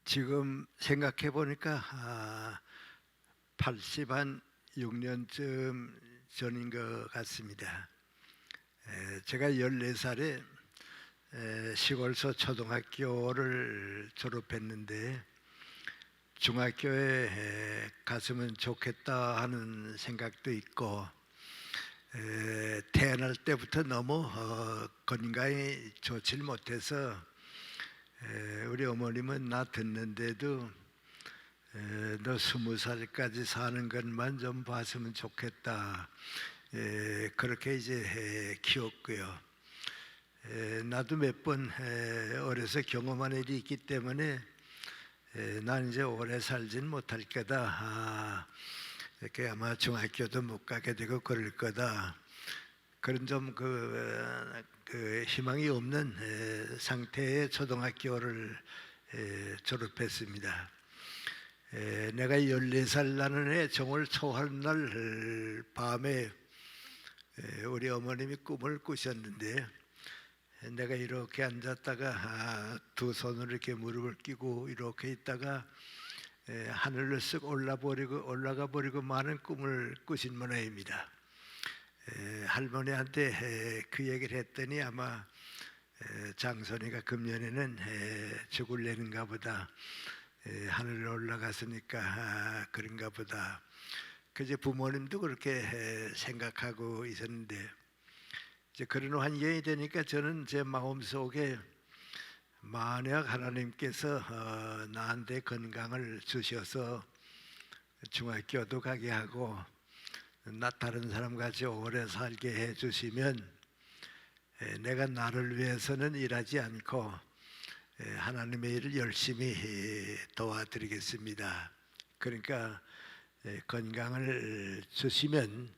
지금 생각해 보니까 80한 6년쯤 전인 것 같습니다. 제가 14살에 시골서 초등학교를 졸업했는데 중학교에 갔으면 좋겠다 하는 생각도 있고, 태어날 때부터 너무 건강이 좋질 못해서 우리 어머님은 나 듣는데도 너 20살까지 사는 것만 좀 봤으면 좋겠다, 그렇게 이제 키웠고요. 나도 몇 번 어려서 경험한 일이 있기 때문에 난 이제 오래 살진 못할 거다, 이렇게 아마 중학교도 못 가게 되고 그럴 거다, 그런 좀 희망이 없는 상태의 초등학교를 졸업했습니다. 내가 14살 나는 해 정월 초하루날 밤에 우리 어머님이 꿈을 꾸셨는데, 내가 이렇게 앉았다가 두 손으로 이렇게 무릎을 끼고 이렇게 있다가 하늘로 쓱 올라가 버리고 마는 꿈을 꾸신 모양입니다. 할머니한테 그 얘기를 했더니 아마 장손이가 금년에는 죽을래는가 보다, 하늘로 올라갔으니까 그런가 보다. 그제 부모님도 그렇게 생각하고 있었는데, 이제 그런 환경이 되니까 저는 제 마음속에 만약 하나님께서 나한테 건강을 주셔서 중학교도 가게 하고 나 다른 사람같이 오래 살게 해주시면 내가 나를 위해서는 일하지 않고 하나님의 일을 열심히 도와드리겠습니다. 그러니까 건강을 주시면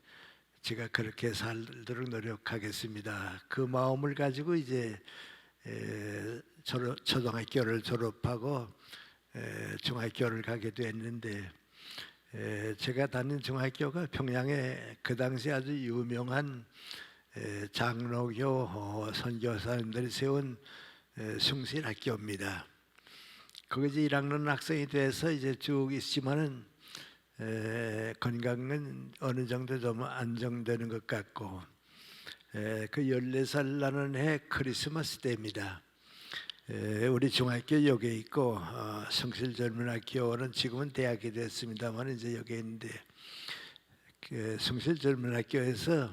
제가 그렇게 살도록 노력하겠습니다. 그 마음을 가지고 이제 초등학교를 졸업하고 중학교를 가게 됐는데, 제가 다닌 중학교가 평양에 그 당시 아주 유명한 장로교 선교사님들이 세운 숭실학교입니다. 거기 이제 1학년 학생이 돼서 이제 쭉 있지만은 건강은 어느 정도 좀 안정되는 것 같고, 그 14살 나는 해 크리스마스 때입니다. 우리 중학교 여기에 있고 숭실전문학교는 지금은 대학이 됐습니다만 이제 여기에 있는데, 그 숭실전문학교에서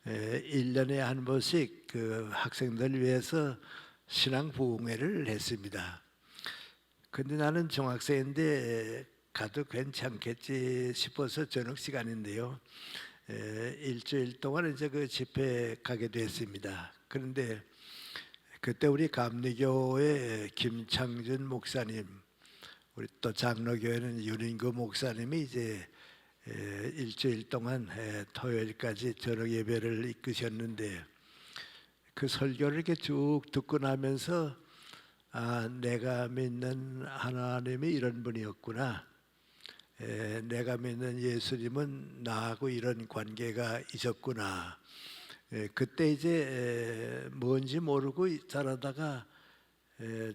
1년에 한 번씩 그 학생들 위해서 신앙 부흥회를 했습니다. 근데 나는 중학생인데 가도 괜찮겠지 싶어서 저녁 시간인데요, 일주일 동안 이제 그 집회 가게 됐습니다. 그런데 그때 우리 감리교회 김창준 목사님, 우리 또 장로교회는 윤인구 목사님이 이제 일주일 동안 토요일까지 저녁 예배를 이끄셨는데, 그 설교를 이렇게 쭉 듣고 나면서 내가 믿는 하나님이 이런 분이었구나, 내가 믿는 예수님은 나하고 이런 관계가 있었구나. 그때 이제 뭔지 모르고 자라다가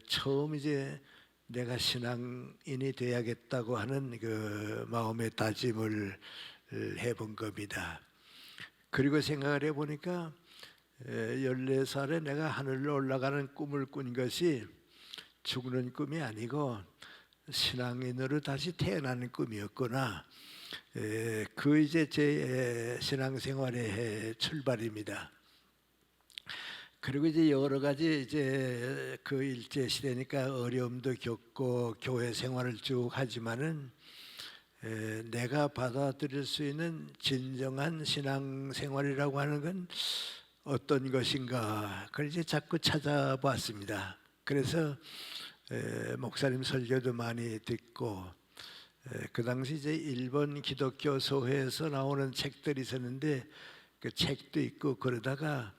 처음 이제 내가 신앙인이 돼야겠다고 하는 그 마음의 다짐을 해본 겁니다. 그리고 생각을 해보니까 14살에 내가 하늘로 올라가는 꿈을 꾼 것이 죽는 꿈이 아니고 신앙인으로 다시 태어나는 꿈이었구나. 그 이제 제 신앙생활의 출발입니다. 그리고 이제 여러 가지 이제 그 일제 시대니까 어려움도 겪고 교회 생활을 쭉 하지만은 내가 받아들일 수 있는 진정한 신앙생활이라고 하는 건 어떤 것인가, 그걸 이제 자꾸 찾아봤습니다. 그래서 목사님 설교도 많이 듣고, 그 당시 이제 일본 기독교 소회에서 나오는 책들이 있었는데 그 책도 있고, 그러다가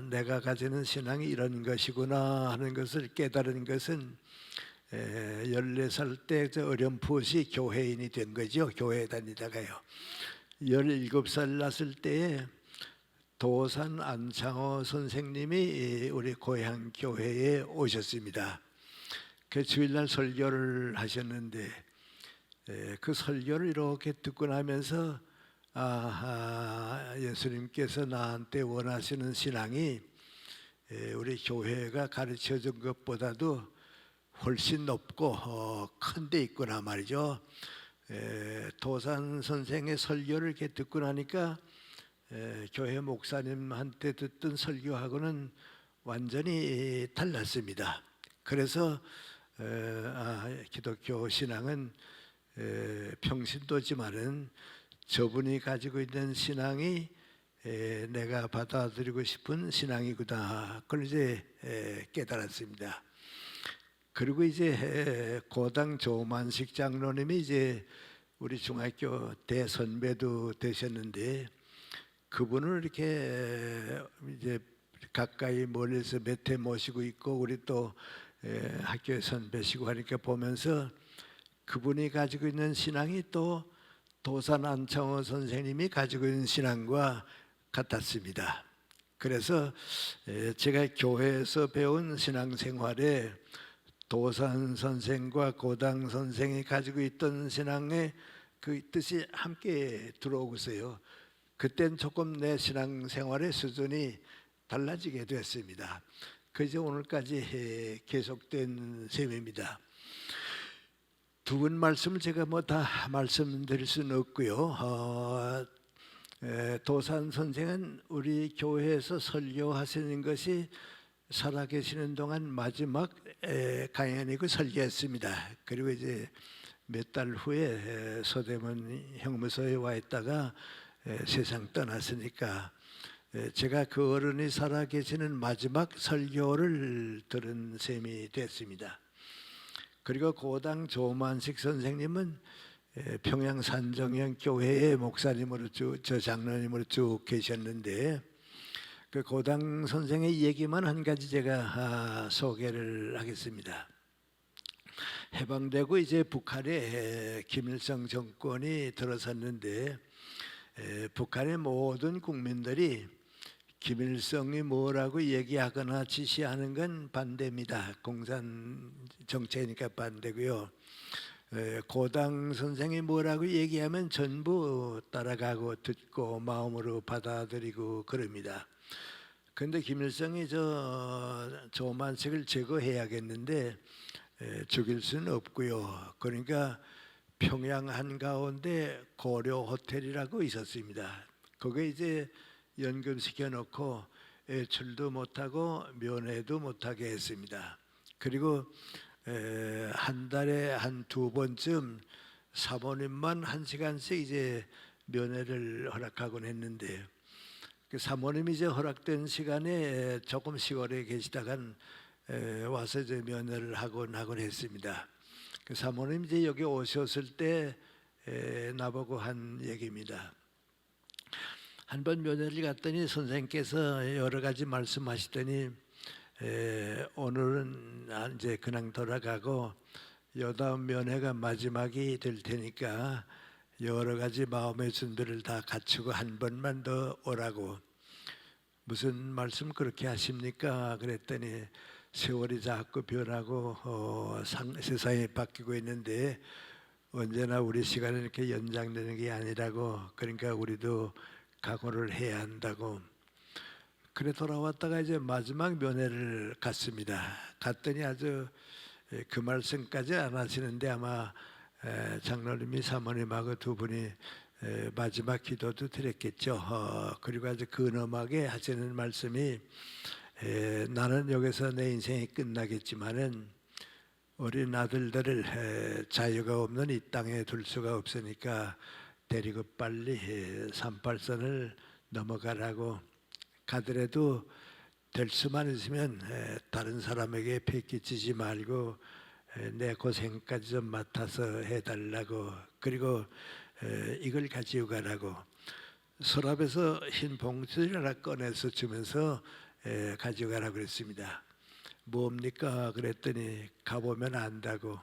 내가 가지는 신앙이 이런 것이구나 하는 것을 깨달은 것은 14살 때 어렴풋이 교회인이 된 거죠. 교회 다니다가요. 17살 났을 때에 도산 안창호 선생님이 우리 고향 교회에 오셨습니다. 그 주일날 설교를 하셨는데 그 설교를 이렇게 듣고 나면서 예수님께서 나한테 원하시는 신앙이 우리 교회가 가르쳐 준 것보다도 훨씬 높고 큰 데 있구나 말이죠. 도산 선생의 설교를 이렇게 듣고 나니까 교회 목사님한테 듣던 설교하고는 완전히 달랐습니다. 그래서 기독교 신앙은 평신도지만은 저분이 가지고 있는 신앙이 내가 받아들이고 싶은 신앙이구나. 그걸 이제 깨달았습니다. 그리고 이제 고당 조만식 장로님이 이제 우리 중학교 대선배도 되셨는데 그분을 이렇게 이제 가까이 멀리서 몇 해 모시고 있고 우리 또 학교에 선배시고 하니까 보면서 그분이 가지고 있는 신앙이 또 도산 안창호 선생님이 가지고 있는 신앙과 같았습니다. 그래서 제가 교회에서 배운 신앙생활에 도산 선생과 고당 선생이 가지고 있던 신앙의 그 뜻이 함께 들어오고서요. 그땐 조금 내 신앙생활의 수준이 달라지게 됐습니다. 그래서 오늘까지 계속된 셈입니다. 두 분 말씀을 제가 뭐 다 말씀드릴 수는 없고요. 도산 선생은 우리 교회에서 설교하시는 것이 살아계시는 동안 마지막 강연이고 설교했습니다. 그리고 이제 몇 달 후에 서대문 형무소에 와 있다가 세상 떠났으니까 제가 그 어른이 살아계시는 마지막 설교를 들은 셈이 됐습니다. 그리고 고당 조만식 선생님은 평양 산정형 교회의 목사님으로 저 장로님으로 쭉 계셨는데 그 고당 선생의 얘기만 한 가지 제가 소개를 하겠습니다. 해방되고 이제 북한에 김일성 정권이 들어섰는데 북한의 모든 국민들이 김일성이 뭐라고 얘기하거나 지시하는 건 반대입니다. 공산 정체니까 반대고요. 고당 선생이 뭐라고 얘기하면 전부 따라가고 듣고 마음으로 받아들이고 그럽니다. 그런데 김일성이 조만식을 제거해야겠는데 죽일 수는 없고요. 그러니까 평양 한가운데 고려 호텔이라고 있었습니다. 거기에 이제 연금시켜 놓고 외출도 못하고 면회도 못하게 했습니다. 그리고 한 달에 한 두 번쯤 사모님만 1시간씩 이제 면회를 허락하곤 했는데 그 사모님이 이제 허락된 시간에 조금 시골에 계시다간 와서 이제 면회를 하곤 했습니다. 그 사모님 이제 여기 오셨을 때 나보고 한 얘기입니다. 한번 면회를 갔더니 선생님께서 여러 가지 말씀하시더니 오늘은 이제 그냥 돌아가고 여다음 면회가 마지막이 될 테니까 여러 가지 마음의 준비를 다 갖추고 한 번만 더 오라고. 무슨 말씀 그렇게 하십니까? 그랬더니 세월이 자꾸 변하고 세상이 바뀌고 있는데 언제나 우리 시간이 이렇게 연장되는 게 아니라고. 그러니까 우리도 각오를 해야 한다고. 그래 돌아왔다가 이제 마지막 면회를 갔습니다. 갔더니 아주 그 말씀까지 안 하시는데 아마 장로님이 사모님하고 두 분이 마지막 기도도 드렸겠죠. 그리고 아주 근엄하게 하시는 말씀이 나는 여기서 내 인생이 끝나겠지만은 어린 아들들을 자유가 없는 이 땅에 둘 수가 없으니까 데리고 빨리 38선을 넘어가라고. 가더라도 될 수만 있으면 다른 사람에게 패끼치지 말고 내 고생까지 좀 맡아서 해달라고. 그리고 이걸 가지고 가라고. 서랍에서 흰 봉투를 하나 꺼내서 주면서 가지고 가라고 그랬습니다. 뭡니까? 그랬더니 가보면 안다고.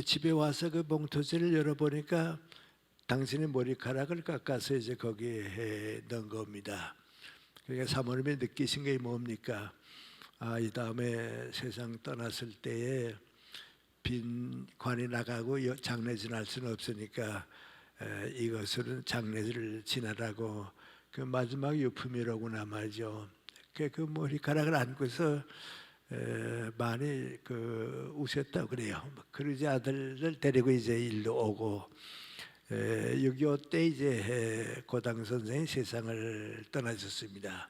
집에 와서 그 봉투지를 열어보니까 당신의 머리카락을 깎아서 이제 거기에 넣은 겁니다. 그러니까 사모님이 느끼신 게 뭡니까? 이 다음에 세상 떠났을 때에 빈 관이 나가고 장례 지날 수는 없으니까 이것은 장례를 지나라고 그 마지막 유품이라고나 말이죠. 그 머리카락을 안고서 많이 우셨다고 그래요. 그러지 아들을 데리고 이제 일로 오고 6.25 때 이제 고당 선생이 세상을 떠나셨습니다.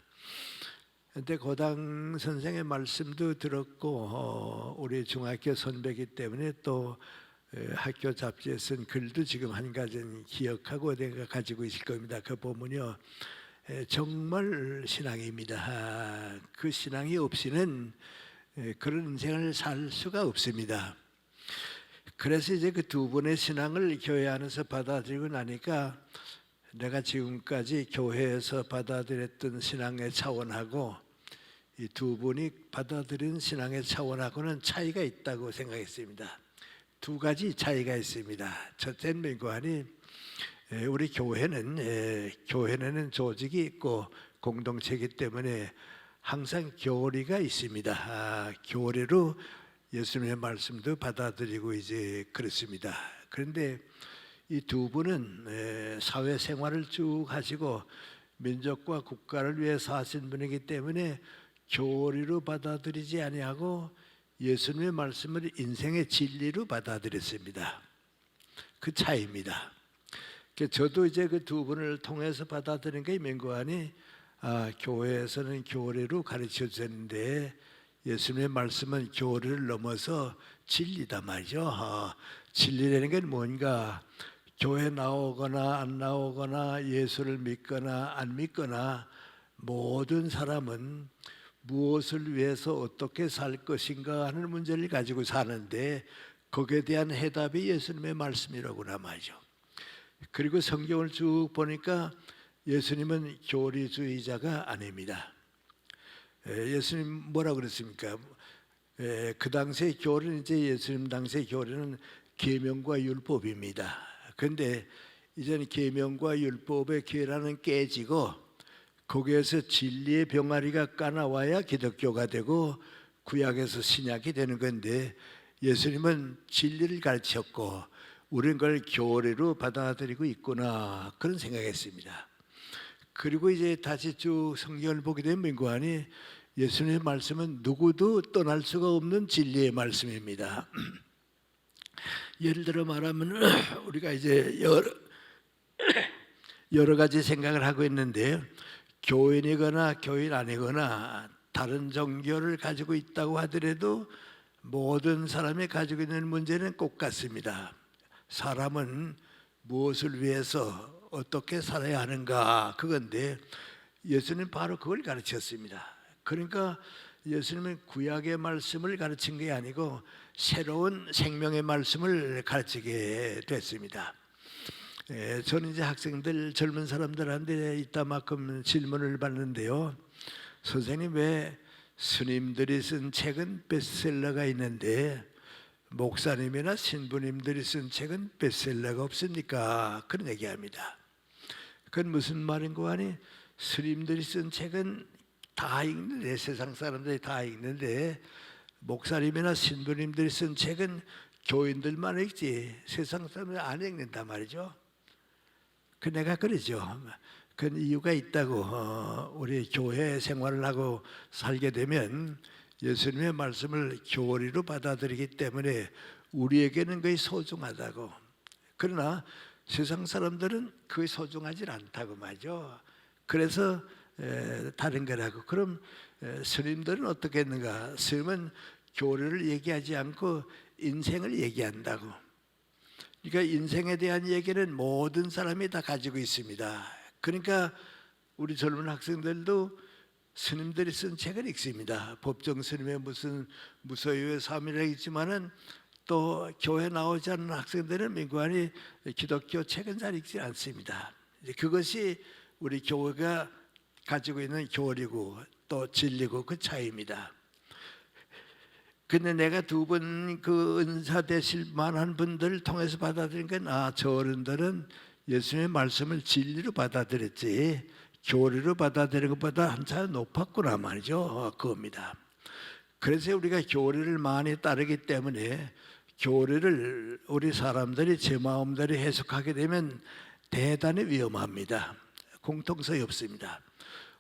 근데 고당 선생의 말씀도 들었고 우리 중학교 선배이기 때문에 또 학교 잡지에 쓴 글도 지금 한 가지는 기억하고 내가 가지고 있을 겁니다. 그 보면요, 정말 신앙입니다. 그 신앙이 없이는 그런 인생을 살 수가 없습니다. 그래서 이제 그 두 분의 신앙을 교회 안에서 받아들이고 나니까 내가 지금까지 교회에서 받아들였던 신앙의 차원하고 이 두 분이 받아들인 신앙의 차원하고는 차이가 있다고 생각했습니다. 두 가지 차이가 있습니다. 첫째는 민관이 우리 교회는 조직이 있고 공동체이기 때문에 항상 교리가 있습니다. 교리로 예수님의 말씀도 받아들이고 이제 그렇습니다. 그런데 이 두 분은 사회생활을 쭉 하시고 민족과 국가를 위해 사신 분이기 때문에 교리로 받아들이지 아니하고 예수님의 말씀을 인생의 진리로 받아들였습니다. 그 차이입니다. 저도 이제 그 두 분을 통해서 받아들인 게 맹고하니 교회에서는 교리로 가르쳐 주는데 예수님의 말씀은 교리를 넘어서 진리다 말이죠. 진리라는 게 뭔가 교회 나오거나 안 나오거나 예수를 믿거나 안 믿거나 모든 사람은 무엇을 위해서 어떻게 살 것인가 하는 문제를 가지고 사는데 거기에 대한 해답이 예수님의 말씀이라고나 말이죠. 그리고 성경을 쭉 보니까 예수님은 교리주의자가 아닙니다. 예수님 뭐라고 그랬습니까? 그 당시의 교리는 이제 예수님 당시의 교리는 계명과 율법입니다. 그런데 이제는 계명과 율법의 계란은 깨지고 거기에서 진리의 병아리가 까나와야 기독교가 되고 구약에서 신약이 되는 건데 예수님은 진리를 가르쳤고 우리는 그걸 교리로 받아들이고 있구나 그런 생각했습니다. 그리고 이제 다시 쭉 성경을 보게 되면 민구하니 예수님의 말씀은 누구도 떠날 수가 없는 진리의 말씀입니다. 예를 들어 말하면 우리가 이제 여러 가지 생각을 하고 있는데 교인이거나 교인 아니거나 다른 종교를 가지고 있다고 하더라도 모든 사람이 가지고 있는 문제는 똑같습니다. 사람은 무엇을 위해서 어떻게 살아야 하는가 그건데 예수님은 바로 그걸 가르쳤습니다. 그러니까 예수님은 구약의 말씀을 가르친 게 아니고 새로운 생명의 말씀을 가르치게 됐습니다. 저는 이제 학생들 젊은 사람들한테 이따만큼 질문을 받는데요. 선생님 왜 스님들이 쓴 책은 베스트셀러가 있는데 목사님이나 신부님들이 쓴 책은 베스트셀러가 없습니까? 그런 얘기합니다. 그건 무슨 말인고 하니 스님들이 쓴 책은 다 읽는데 세상 사람들이 다 읽는데 목사님이나 신부님들이 쓴 책은 교인들만 읽지 세상 사람들이 안 읽는단 말이죠. 그 내가 그러죠. 그 이유가 있다고. 우리 교회 생활을 하고 살게 되면 예수님의 말씀을 교리로 받아들이기 때문에 우리에게는 그게 소중하다고. 그러나 세상 사람들은 그게 소중하지 않다고 말이죠. 그래서 다른 거라고. 그럼 스님들은 어떻게 했는가? 스님은 교리를 얘기하지 않고 인생을 얘기한다고. 그러니까 인생에 대한 얘기는 모든 사람이 다 가지고 있습니다. 그러니까 우리 젊은 학생들도 스님들이 쓴 책을 읽습니다. 법정 스님의 무슨 무소유의 삶이라 있지만은 또 교회 나오지 않는 학생들은 민관이 기독교 책은 잘 읽지 않습니다. 그것이 우리 교회가 가지고 있는 교리고 또 진리고 그 차이입니다. 근데 내가 두 번 그 은사 되실 만한 분들을 통해서 받아들인 건 저 어른들은 예수님의 말씀을 진리로 받아들였지 교리로 받아들인 것보다 한참 높았구나 말이죠. 그겁니다. 그래서 우리가 교리를 많이 따르기 때문에 교리를 우리 사람들이 제 마음대로 해석하게 되면 대단히 위험합니다. 공통성이 없습니다.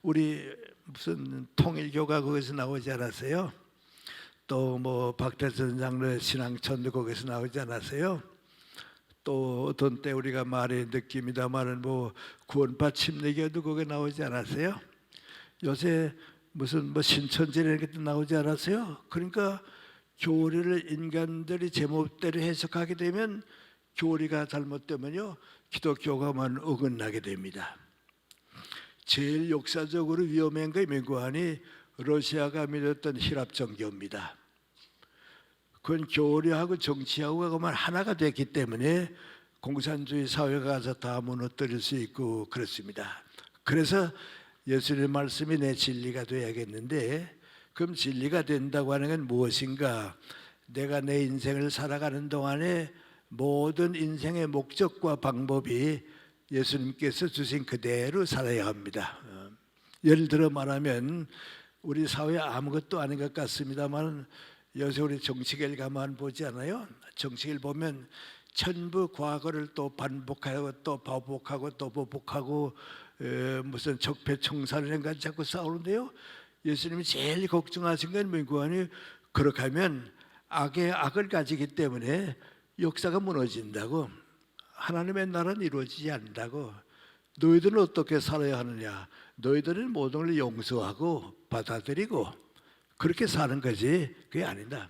우리 무슨 통일교가 거기서 나오지 않았어요? 또 뭐 박태선 장로의 신앙천도 거기서 나오지 않았어요? 또 어떤 때 우리가 말의 느낌이다마는 뭐 구원파 침례교도 거기 나오지 않았어요? 요새 무슨 뭐 신천지라는 것도 나오지 않았어요? 그러니까 교리를 인간들이 제멋대로 해석하게 되면 교리가 잘못되면요 기독교가만 어긋나게 됩니다. 제일 역사적으로 위험한 게 민구안이 러시아가 믿었던 히랍 정교입니다. 그건 교리하고 정치하고가 그만 하나가 됐기 때문에 공산주의 사회가 가서 다 무너뜨릴 수 있고 그렇습니다. 그래서 예수님의 말씀이 내 진리가 되어야겠는데, 그럼 진리가 된다고 하는 건 무엇인가? 내가 내 인생을 살아가는 동안에 모든 인생의 목적과 방법이 예수님께서 주신 그대로 살아야 합니다. 예를 들어 말하면 우리 사회 아무것도 아닌 것 같습니다만 요새 우리 정치계를 가만 보지 않아요? 정치계를 보면 전부 과거를 또 반복하고 또 반복하고 또 반복하고 무슨 적폐청산이라는 것 자꾸 싸우는데요. 예수님이 제일 걱정하신 건 민구안이 그렇게 하면 악의 악을 가지기 때문에 역사가 무너진다고, 하나님의 나라는 이루어지지 않는다고. 너희들은 어떻게 살아야 하느냐? 너희들은 모든 걸 용서하고 받아들이고 그렇게 사는 거지 그게 아니다.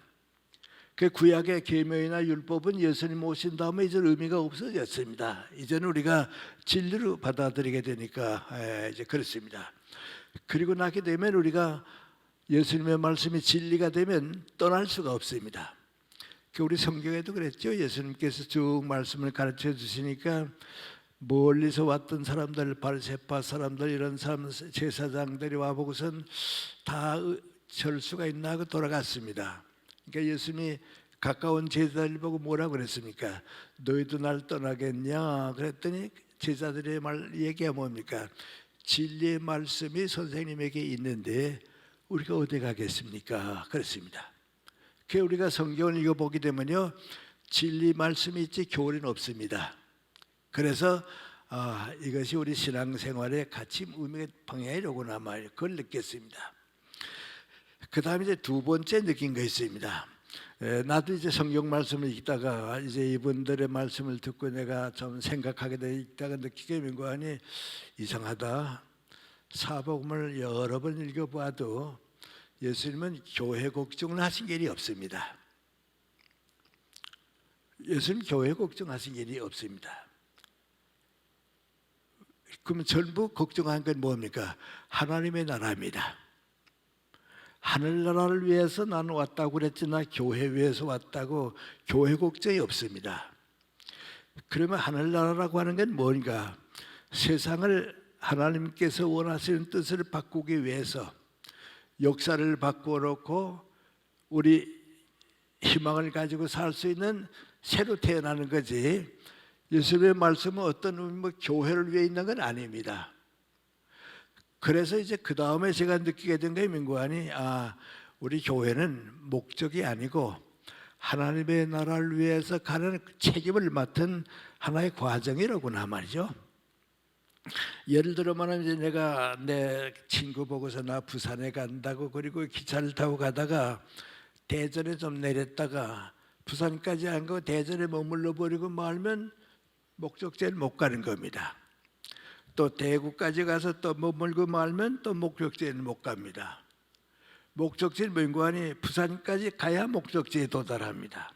그 구약의 계명이나 율법은 예수님 오신 다음에 이제 의미가 없어졌습니다. 이제는 우리가 진리로 받아들이게 되니까 이제 그렇습니다. 그리고 나게 되면 우리가 예수님의 말씀이 진리가 되면 떠날 수가 없습니다. 우리 성경에도 그랬죠. 예수님께서 쭉 말씀을 가르쳐 주시니까 멀리서 왔던 사람들, 바리새파 사람들, 이런 사람 제사장들이 와보고선 다 절수가 있나 하고 돌아갔습니다. 그러니까 예수님이 가까운 제자들 보고 뭐라고 그랬습니까? 너희도 날 떠나겠냐? 그랬더니 제자들의 얘기가 뭡니까? 진리의 말씀이 선생님에게 있는데 우리가 어디 가겠습니까? 그렇습니다. 우리가 성경을 읽어보게 되면요, 진리 말씀이 있지 교리는 없습니다. 그래서 이것이 우리 신앙생활의 가치 의미의 방향이로구나 말이에요. 그걸 느꼈습니다. 그 다음에 이제 두 번째 느낀 거 있습니다. 나도 이제 성경 말씀을 읽다가 이제 이분들의 말씀을 듣고 내가 좀 생각하게 돼 있다가 느끼게 된 거 아니, 이상하다. 사복음을 여러 번 읽어봐도 예수님은 교회 걱정을 하신 일이 없습니다. 예수님 교회 걱정하신 일이 없습니다. 그러면 전부 걱정한 건 뭡니까? 하나님의 나라입니다. 하늘나라를 위해서 나는 왔다고 그랬지나 교회 위해서 왔다고 교회 걱정이 없습니다. 그러면 하늘나라라고 하는 건 뭔가? 세상을 하나님께서 원하시는 뜻을 바꾸기 위해서 역사를 바꾸어 놓고 우리 희망을 가지고 살 수 있는 새로 태어나는 거지, 예수님의 말씀은 어떤 뭐 교회를 위해 있는 건 아닙니다. 그래서 이제 그 다음에 제가 느끼게 된 게 민구안이 우리 교회는 목적이 아니고 하나님의 나라를 위해서 가는 책임을 맡은 하나의 과정이라구나 말이죠. 예를 들어 말하면 이제 내가 내 친구 보고서 나 부산에 간다고 그리고 기차를 타고 가다가 대전에 좀 내렸다가 부산까지 안 가고 대전에 머물러 버리고 말면 목적지를 못 가는 겁니다. 또 대구까지 가서 또 머물고 말면 또 목적지에는 못 갑니다. 목적지를 민구안이 부산까지 가야 목적지에 도달합니다.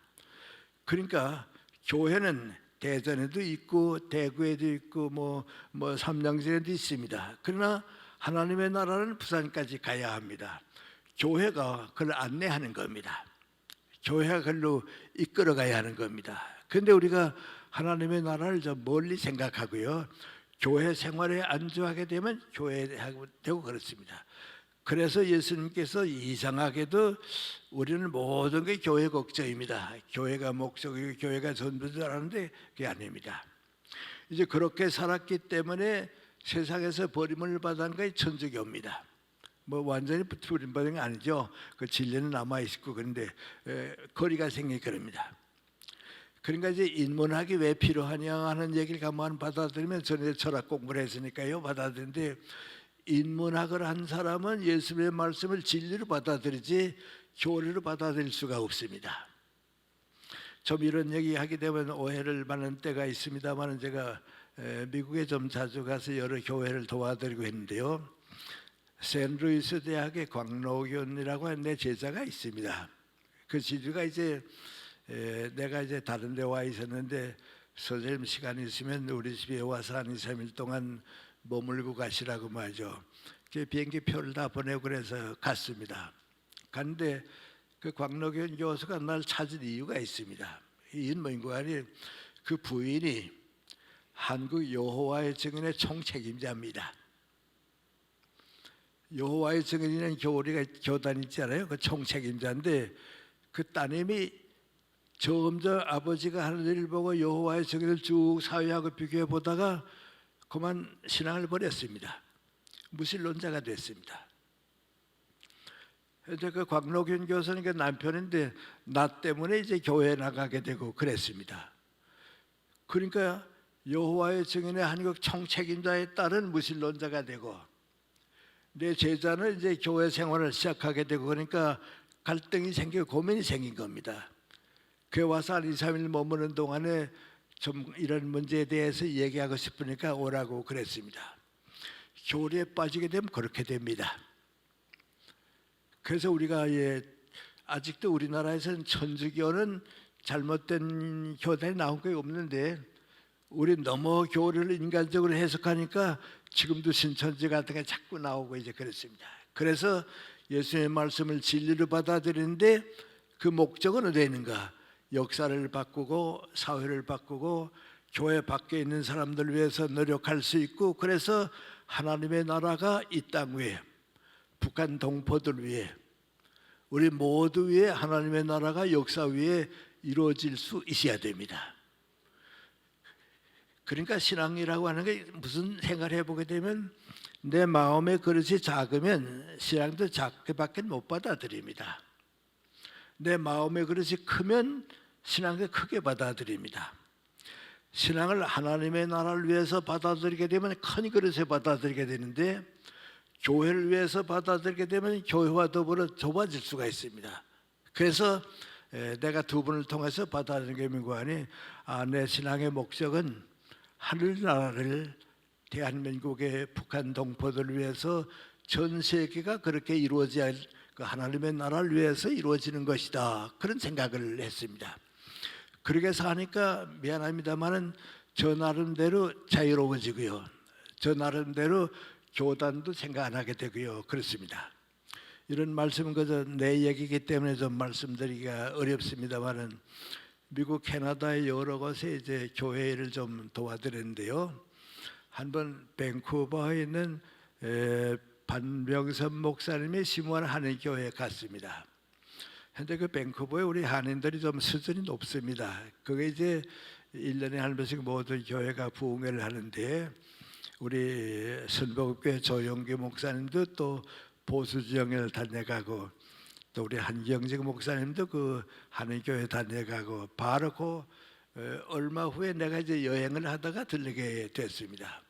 그러니까 교회는 대전에도 있고 대구에도 있고 뭐 삼양진에도 있습니다. 그러나 하나님의 나라는 부산까지 가야 합니다. 교회가 그걸 안내하는 겁니다. 교회가 그걸로 이끌어 가야 하는 겁니다. 그런데 우리가 하나님의 나라를 좀 멀리 생각하고요, 교회 생활에 안주하게 되면 교회하고 되고 그렇습니다. 그래서 예수님께서 이상하게도 우리는 모든 게 교회 걱정입니다. 교회가 목적이고 교회가 전부라는데 그게 아닙니다. 이제 그렇게 살았기 때문에 세상에서 버림을 받은 게 천주교입니다. 뭐 완전히 버린 건 아니죠. 그 진리는 남아 있고 그런데 거리가 생기기 그럽니다. 그러니까 이제 인문학이 왜 필요하냐 하는 얘기를 가만 받아들이면 저는 철학 공부를 했으니까요 받아들이는데 인문학을 한 사람은 예수님의 말씀을 진리로 받아들이지 교리로 받아들일 수가 없습니다. 좀 이런 얘기 하게 되면 오해를 받는 때가 있습니다만 제가 미국에 좀 자주 가서 여러 교회를 도와드리고 있는데요. 샌루이스 대학의 광로균이라고 하는 내 제자가 있습니다. 그 지주가 이제 내가 이제 다른 데 와 있었는데 선생님 시간 있으면 우리 집에 와서 한 2, 3일 동안 머물고 가시라고 말이죠. 그 비행기 표를 다 보내고 그래서 갔습니다. 갔는데 그 광로균 교수가 날 찾은 이유가 있습니다. 이유는 뭔가 하니 그 부인이 한국 여호와의 증인의 총책임자입니다. 여호와의 증인이라는 우리가 교단 있잖아요. 그 총책임자인데 그 따님이 점점 아버지가 하는 일을 보고 여호와의 증인을 쭉 사회하고 비교해 보다가 그만 신앙을 버렸습니다. 무신론자가 됐습니다. 그런데 그 광로균 교수는 그 남편인데 나 때문에 이제 교회에 나가게 되고 그랬습니다. 그러니까 여호와의 증인의 한국 총책임자에 따른 무신론자가 되고 내 제자는 이제 교회 생활을 시작하게 되고 그러니까 갈등이 생기고 고민이 생긴 겁니다. 교회 와서 한 2, 3일 머무는 동안에 좀 이런 문제에 대해서 얘기하고 싶으니까 오라고 그랬습니다. 교리에 빠지게 되면 그렇게 됩니다. 그래서 우리가 아직도 우리나라에서는 천주교는 잘못된 교단이 나온 게 없는데 우리 너무 교리를 인간적으로 해석하니까 지금도 신천지 같은 게 자꾸 나오고 이제 그렇습니다. 그래서 예수님의 말씀을 진리로 받아들이는데 그 목적은 어디에 있는가? 역사를 바꾸고 사회를 바꾸고 교회 밖에 있는 사람들 위해서 노력할 수 있고 그래서 하나님의 나라가 이 땅 위에 북한 동포들 위해 우리 모두 위에 하나님의 나라가 역사 위에 이루어질 수 있어야 됩니다. 그러니까 신앙이라고 하는 게 무슨 생각을 해보게 되면 내 마음의 그릇이 작으면 신앙도 작게밖에 못 받아들입니다. 내 마음의 그릇이 크면 신앙을 크게 받아들입니다. 신앙을 하나님의 나라를 위해서 받아들이게 되면 큰 그릇에 받아들이게 되는데 교회를 위해서 받아들이게 되면 교회와 더불어 좁아질 수가 있습니다. 그래서 내가 두 분을 통해서 받아들이는 게 민구하니 내 신앙의 목적은 하늘나라를 대한민국의 북한 동포들을 위해서 전 세계가 그렇게 이루어져야 그 하나님의 나라를 위해서 이루어지는 것이다. 그런 생각을 했습니다. 그렇게 사니까 미안합니다만은 저 나름대로 자유로워지고요. 저 나름대로 교단도 생각 안 하게 되고요. 그렇습니다. 이런 말씀은 그저 내 얘기이기 때문에 좀 말씀드리기가 어렵습니다만은 미국 캐나다의 여러 곳에 이제 교회를 좀 도와드렸는데요. 한번 밴쿠버에 있는 반병선 목사님이 심원하는 한인교회에 갔습니다. 현재 그 밴쿠버에 우리 한인들이 좀 수준이 높습니다. 그게 이제 1년에 한 번씩 모든 교회가 부흥회를 하는데 우리 선복교회 조영기 목사님도 또 보수지형을 다녀가고 또 우리 한경직 목사님도 그 한인교회 다녀가고 바로 그 얼마 후에 내가 이제 여행을 하다가 들리게 됐습니다.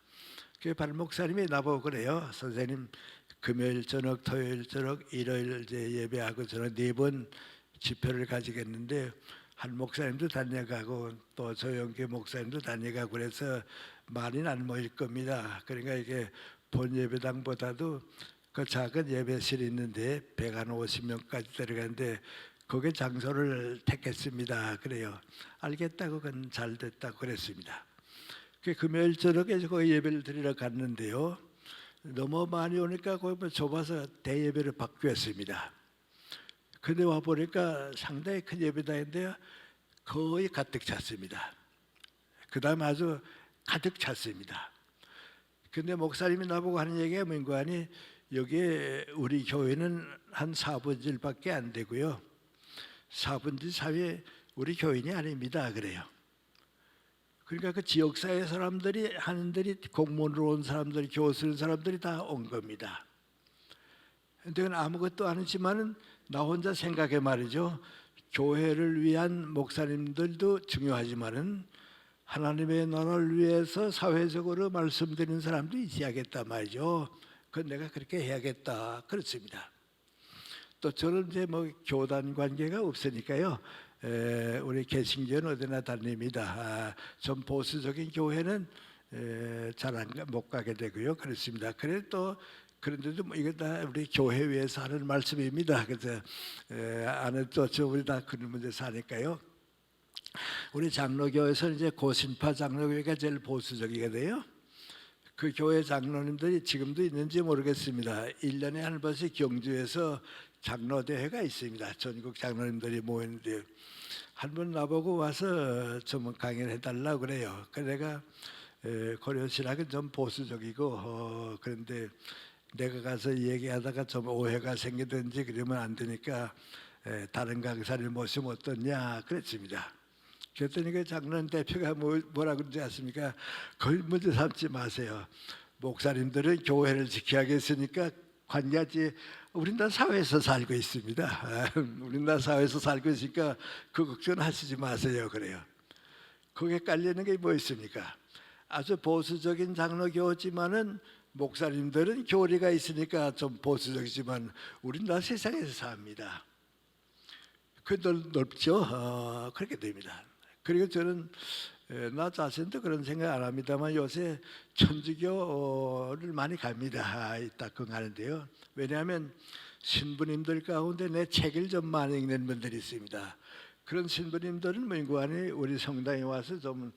그 반 목사님이 나보고 그래요. 선생님 금요일 저녁, 토요일 저녁, 일요일 이제 예배하고 저녁 4번 집회를 가지겠는데 한 목사님도 다녀가고 또 조영기 목사님도 다녀가고 그래서 많이는 안 모일 겁니다. 그러니까 이게 본 예배당보다도 그 작은 예배실이 있는데 150명까지 들어가는데 거기에 장소를 택했습니다. 그래요. 알겠다고 그건 잘 됐다고 그랬습니다. 그 금요일 저녁에 거기 예배를 드리러 갔는데요. 너무 많이 오니까 거기 좁아서 대예배를 받기로 했습니다. 근데 와 보니까 상당히 큰 예배당인데요. 거의 가득 찼습니다. 그 다음에 아주 가득 찼습니다. 근데 목사님이 나보고 하는 얘기가 뭔가 하니 여기에 우리 교회는 한 4분질밖에 안 되고요. 4분질 사회 우리 교인이 아닙니다. 그래요. 그러니까 그 지역사회 사람들이 하는들이 공무원으로 온 사람들이 교수는 사람들이 다 온 겁니다. 근데 아무것도 아니지만은 나 혼자 생각해 말이죠. 교회를 위한 목사님들도 중요하지만은 하나님의 나라를 위해서 사회적으로 말씀드리는 사람도 있어야겠다 말이죠. 그건 내가 그렇게 해야겠다 그렇습니다. 또 저는 이제 뭐 교단 관계가 없으니까요. 우리 개신교는 어디나 다닙니다. 좀 보수적인 교회는 잘 못 가게 되고요. 그렇습니다. 그래도 그런데도 뭐 이거 다 우리 교회 위해서 하는 말씀입니다. 그래서 안에 또 우리 다 그런 문제 사니까요. 우리 장로교에서는 이제 고신파 장로교회가 제일 보수적이거든요. 그 교회 장로님들이 지금도 있는지 모르겠습니다. 1년에 한 번씩 경주에서 장로대회가 있습니다. 전국 장로님들이 모이는데 한 번 나보고 와서 좀 강의를 해달라고 그래요. 그래서 내가 고려신학은 좀 보수적이고 그런데 내가 가서 얘기하다가 좀 오해가 생기든지 그러면 안 되니까 다른 강사를 모시면 어떻냐 그랬습니다. 그랬더니 그 장로님 대표가 뭐라 그러지 않습니까? 그걸 문제 삼지 마세요. 목사님들은 교회를 지켜야겠으니까 관계하지. 우린 다 사회에서 살고 있습니다. 우린 다 사회에서 살고 있으니까 그 걱정하시지 마세요. 그래요. 거기에 깔리는 게 뭐 있습니까? 아주 보수적인 장로교지만은 목사님들은 교리가 있으니까 좀 보수적이지만 우린 다 세상에서 삽니다. 그 넓죠. 그렇게 됩니다. 그리고 저는 나 자신도 그런 생각 안 합니다만 요새 천주교를 많이 갑니다. 가는데요. 왜냐하면 신부님들 가운데 내 책을 좀 많이 읽는 분들이 있습니다. 그런 신부님들은 민구안이 우리 성당에 와서 좀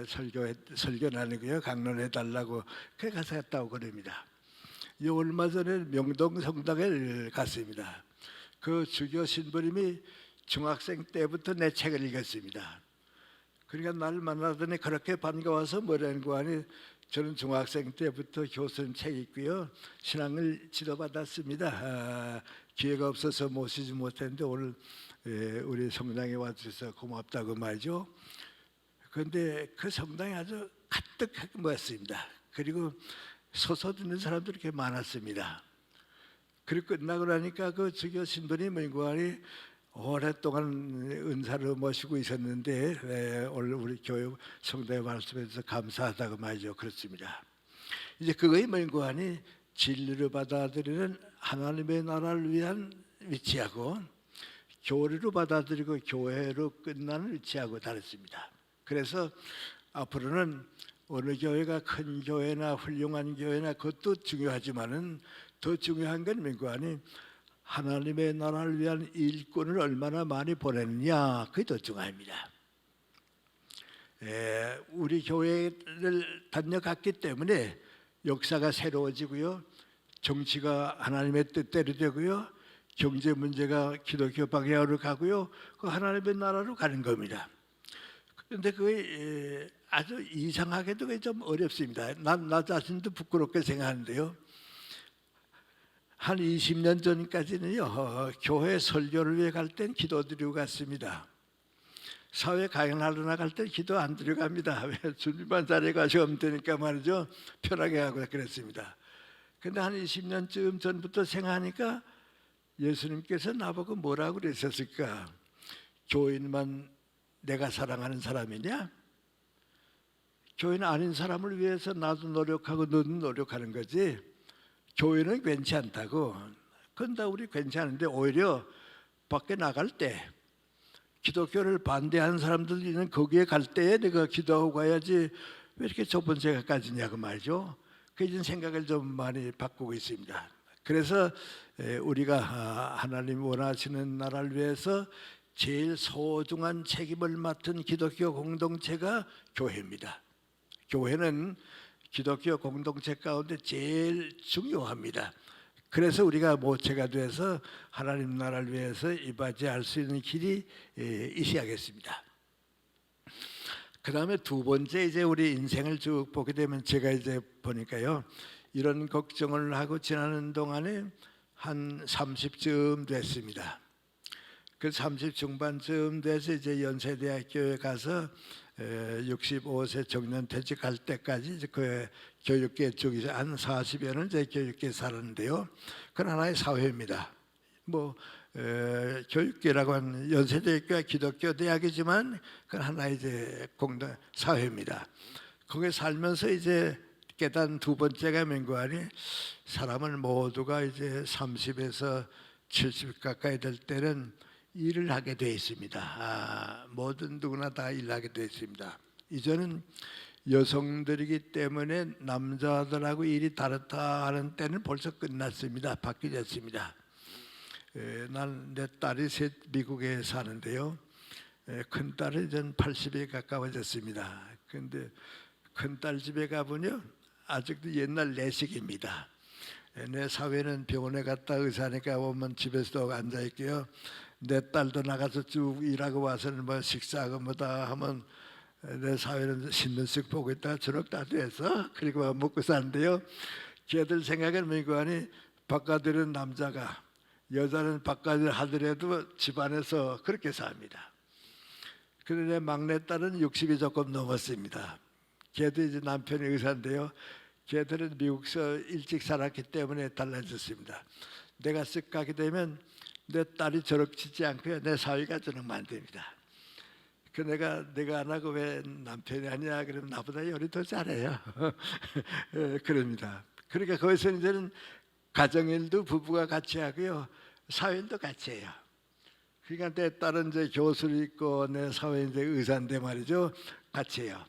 설교 나누고요, 강론해 달라고 그래 가서 갔다고 그럽니다. 얼마 전에 명동 성당에 갔습니다. 그 주교 신부님이 중학생 때부터 내 책을 읽었습니다. 그러니까 나를 만나더니 그렇게 반가워서 뭐라는 거 아니, 저는 중학생 때부터 교수님 책 읽고요, 신앙을 지도받았습니다. 기회가 없어서 모시지 못했는데 오늘 우리 성당에 와주셔서 고맙다고 말이죠. 그런데 그 성당이 아주 가득하게 모였습니다. 그리고 서서 듣는 사람들이 이렇게 많았습니다. 그리고 끝나고 나니까 그 주교 신부님 민구안이 오랫동안 은사를 모시고 있었는데 오늘 우리 교회 성도의 말씀에서 감사하다고 말이죠. 그렇습니다. 이제 그거의 민구안이 진리를 받아들이는 하나님의 나라를 위한 위치하고 교리로 받아들이고 교회로 끝나는 위치하고 다릅니다. 그래서 앞으로는 어느 교회가 큰 교회나 훌륭한 교회나 그것도 중요하지만은 더 중요한 건 민구안이 하나님의 나라를 위한 일꾼을 얼마나 많이 보내느냐, 그게 더 중요합니다. 우리 교회를 다녀갔기 때문에 역사가 새로워지고요, 정치가 하나님의 뜻대로 되고요, 경제 문제가 기독교 방향으로 가고요, 그 하나님의 나라로 가는 겁니다. 그런데 그게 아주 이상하게도 그게 좀 어렵습니다. 나 자신도 부끄럽게 생각하는데요. 한 20년 전까지는요, 교회 설교를 위해 갈 땐 기도드리고 갔습니다. 사회 강연하러 나갈 땐 기도 안 드리고 갑니다. 왜? 주님만 자리에 가시면 되니까 말이죠. 편하게 하고 그랬습니다. 근데 한 20년쯤 전부터 생각하니까 예수님께서 나보고 뭐라고 그러셨을까? 교인만 내가 사랑하는 사람이냐? 교인 아닌 사람을 위해서 나도 노력하고 너도 노력하는 거지. 교회는 괜찮다고. 그건 다 우리 괜찮은데 오히려 밖에 나갈 때 기독교를 반대하는 사람들이 거기에 갈 때에 내가 기도하고 가야지 왜 이렇게 좁은 생각까지냐고 말이죠. 그런 생각을 좀 많이 바꾸고 있습니다. 그래서 우리가 하나님 원하시는 나라를 위해서 제일 소중한 책임을 맡은 기독교 공동체가 교회입니다. 교회는 기독교 공동체 가운데 제일 중요합니다. 그래서 우리가 모체가 돼서 하나님 나라를 위해서 이바지할 수 있는 길이 있어야겠습니다. 그 다음에 두 번째, 이제 우리 인생을 쭉 보게 되면 제가 이제 보니까요, 이런 걱정을 하고 지나는 동안에 한 30쯤 됐습니다. 그 30 중반쯤 돼서 이제 연세대학교에 가서 65세 정년 퇴직할 때까지 이제 그 교육계 쪽에서 한 40여 년 제 교육계 살았는데요. 그건 하나의 사회입니다. 뭐 교육계라고 하면 연세대학교와 기독교 대학이지만 그건 하나의 이제 공동 사회입니다. 거기 살면서 이제 깨달은 두 번째가 맹고하니 사람은 모두가 이제 30에서 70 가까이 될 때는 일을 하게 되어 있습니다. 모든 누구나 다 일하게 되어 있습니다. 이제는 여성들이기 때문에 남자들하고 일이 다르다 하는 때는 벌써 끝났습니다. 바뀌었습니다. 난 내 딸이 셋 미국에 사는데요. 큰 딸은 이제 80에 가까워졌습니다. 그런데 큰 딸 집에 가보면 아직도 옛날 내식입니다. 내 사회는 병원에 갔다 의사니까 오면 집에서도 앉아 있고요. 내 딸도 나가서 쭉 일하고 와서는 뭐 식사하고 뭐다 하면 내 사회는 신문씩 보고 있다가 저녁 다 돼서 그리고 먹고 사는데요. 걔들 생각은 뭐니 바깥에는 남자가 여자는 바깥을 하더라도 집안에서 그렇게 삽니다. 그런데 내 막내딸은 60이 조금 넘었습니다. 걔도 이제 남편이 의사인데요. 걔들은 미국에서 일찍 살았기 때문에 달라졌습니다. 내가 쓱 가게 되면 내 딸이 저럭지지 않고요. 내 사위가 저럭 안 됩니다. 그 내가 안 하고 왜 남편이 하냐 그러면 나보다 요리 더 잘해요. 그럽니다. 그러니까 거기서 이제는 가정일도 부부가 같이 하고요. 사회일도 같이 해요. 그러니까 내 딸은 이제 교수를 있고 내 사회 이제 의사인데 말이죠. 같이 해요.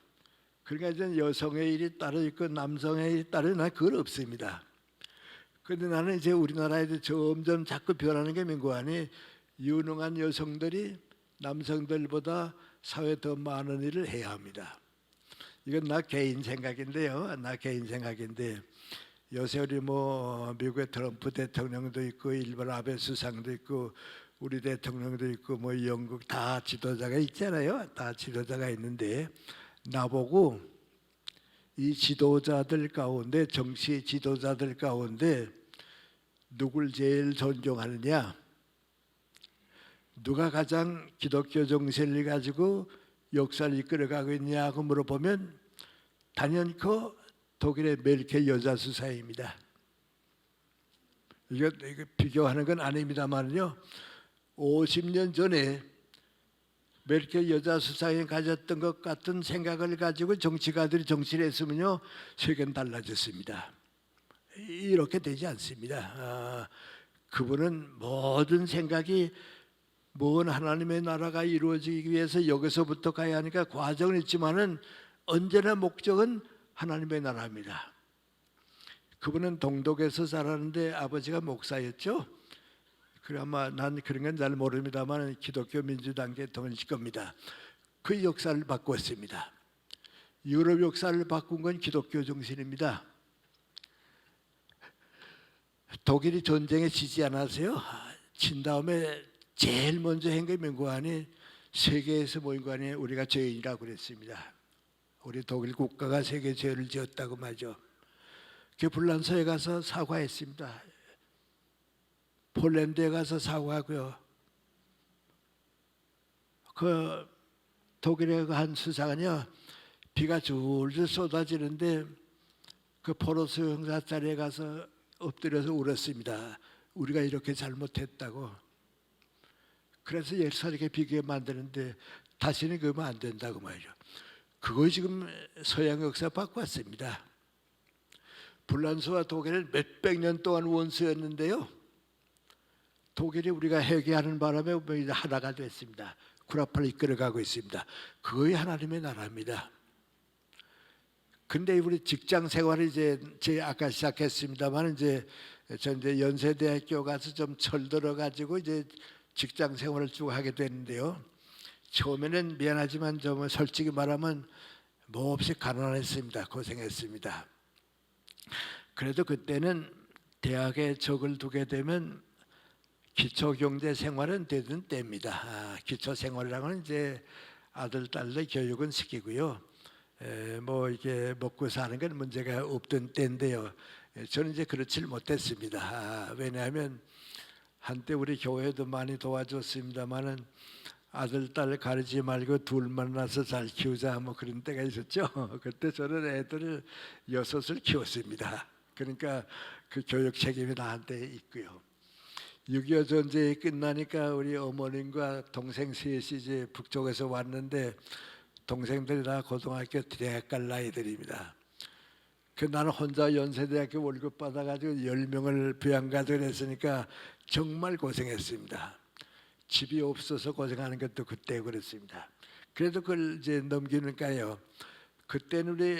그러니까 이제 여성의 일이 따로 있고 남성의 일이 따로 난 그건 없습니다. 그런데 나는 이제 우리나라에 점점 자꾸 변하는 게 민구하니 유능한 여성들이 남성들보다 사회에 더 많은 일을 해야 합니다. 이건 나 개인 생각인데요. 나 개인 생각인데 요새 우리 뭐 미국의 트럼프 대통령도 있고 일본 아베 수상도 있고 우리 대통령도 있고 뭐 영국 다 지도자가 있잖아요. 다 지도자가 있는데 나보고 이 지도자들 가운데 정치 지도자들 가운데 누굴 제일 존경하느냐? 누가 가장 기독교 정신을 가지고 역사를 이끌어가고 있냐고 물어보면 단연 그 독일의 멜케 여자 수사입니다. 이거 비교하는 건 아닙니다만요. 50년 전에 멜케 여자 수사에 가졌던 것 같은 생각을 가지고 정치가들이 정치를 했으면요 세계는 달라졌습니다. 이렇게 되지 않습니다. 그분은 모든 생각이 먼 하나님의 나라가 이루어지기 위해서 여기서부터 가야 하니까 과정은 있지만은 언제나 목적은 하나님의 나라입니다. 그분은 동독에서 자랐는데 아버지가 목사였죠. 그래 아마 난 그런 건 잘 모릅니다만 기독교 민주당 계통일 겁니다. 그 역사를 바꿨습니다. 유럽 역사를 바꾼 건 기독교 정신입니다. 독일이 전쟁에 지지 않았어요. 진 다음에 제일 먼저 한 게 민구안이 세계에서 모인 거 아니에요. 우리가 죄인이라고 그랬습니다. 우리 독일 국가가 세계 죄를 지었다고 말이죠. 그 불란서에 가서 사과했습니다. 폴란드에 가서 사과하고요. 그 독일의 한 수상은요 비가 줄줄 쏟아지는데 그 포로스 형사 자리에 가서 엎드려서 울었습니다. 우리가 이렇게 잘못했다고. 그래서 역사 이렇게 비교해 만드는데 다시는 그러면 안 된다고 말이죠. 그거 지금 서양 역사 바꿨습니다. 불란서와 독일은 몇백 년 동안 원수였는데요. 독일이 우리가 회개하는 바람에 하나가 됐습니다. 구라파를 이끌어가고 있습니다. 그거이 하나님의 나라입니다. 근데 우리 직장 생활을 이제 제 아까 시작했습니다만 이제 연세대학교 가서 좀 철들어 가지고 이제 직장 생활을 쭉 하게 됐는데요. 처음에는 미안하지만 좀 솔직히 말하면 몹시 가난했습니다. 고생했습니다. 그래도 그때는 대학에 적을 두게 되면 기초경제 생활은 되던 때입니다. 기초생활이라고는 이제 아들, 딸들 교육은 시키고요. 뭐 이게 먹고 사는 건 문제가 없던 때인데요. 저는 이제 그렇지 못했습니다. 왜냐하면 한때 우리 교회도 많이 도와줬습니다만은 아들 딸 가르치지 말고 둘 만나서 잘 키우자 뭐 그런 때가 있었죠. 그때 저는 애들을 6을 키웠습니다. 그러니까 그 교육 책임이 나한테 있고요. 6.25 전쟁이 끝나니까 우리 어머님과 동생 셋이 이제 북쪽에서 왔는데 동생들이 다 고등학교 대학 갈 나이들입니다. 그 나는 혼자 연세대학교 월급 받아가지고 10명을 부양가족을 했으니까 정말 고생했습니다. 집이 없어서 고생하는 것도 그때 그랬습니다. 그래도 그걸 이제 넘기니까요. 그때는 우리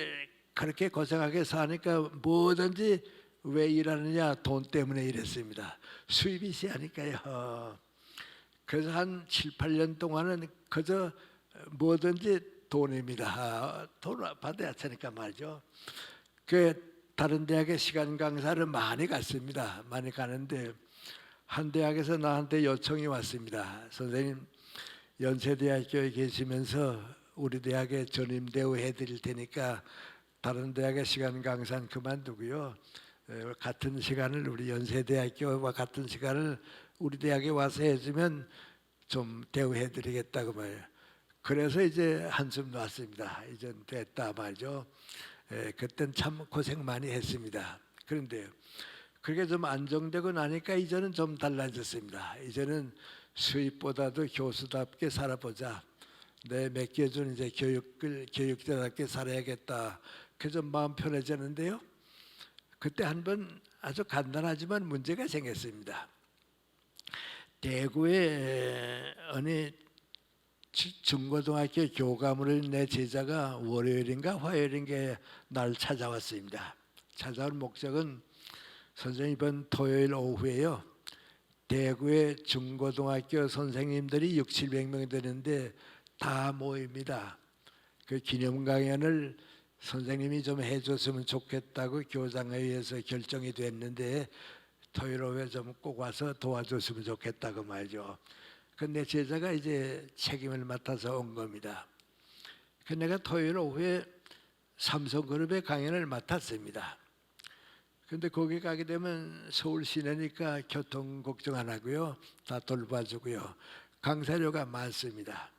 그렇게 고생하게 사니까 뭐든지 왜 일하느냐 돈 때문에 일했습니다. 수입이 세하니까요. 그래서 한 7, 8년 동안은 그저 뭐든지 돈입니다. 돈 받아야 하니까 말이죠. 그 다른 대학에 시간 강사를 많이 갔습니다. 많이 가는데 한 대학에서 나한테 요청이 왔습니다. 선생님, 연세대학교에 계시면서 우리 대학에 전임 대우 해드릴 테니까 다른 대학의 시간 강사는 그만두고요. 같은 시간을 우리 연세대학교와 같은 시간을 우리 대학에 와서 해주면 좀 대우해드리겠다고 말이에요. 그래서 이제 한숨 놨습니다. 이제 됐다 말이죠. 그땐 참 고생 많이 했습니다. 그런데요, 그게 좀 안정되고 나니까 이제는 좀 달라졌습니다. 이제는 수입보다도 교수답게 살아보자. 내 맡겨준 이제 교육자답게 살아야겠다. 그래서 마음 편해졌는데요. 그때 한번 아주 간단하지만 문제가 생겼습니다. 대구에 어느 중고등학교 교감을 내 제자가 월요일인가 화요일인가 날 찾아왔습니다. 찾아온 목적은 선생님 이번 토요일 오후에요. 대구의 중고등학교 선생님들이 6, 700명 되는데 다 모입니다. 그 기념 강연을 선생님이 좀 해줬으면 좋겠다고 교장회의에서 결정이 됐는데 토요일 오후에 좀 꼭 와서 도와줬으면 좋겠다고 말이죠. 근데 제자가 이제 책임을 맡아서 온 겁니다. 그 내가 토요일 오후에 삼성그룹의 강연을 맡았습니다. 근데 거기 가게 되면 서울 시내니까 교통 걱정 안 하고요. 다 돌봐주고요. 강사료가 많습니다.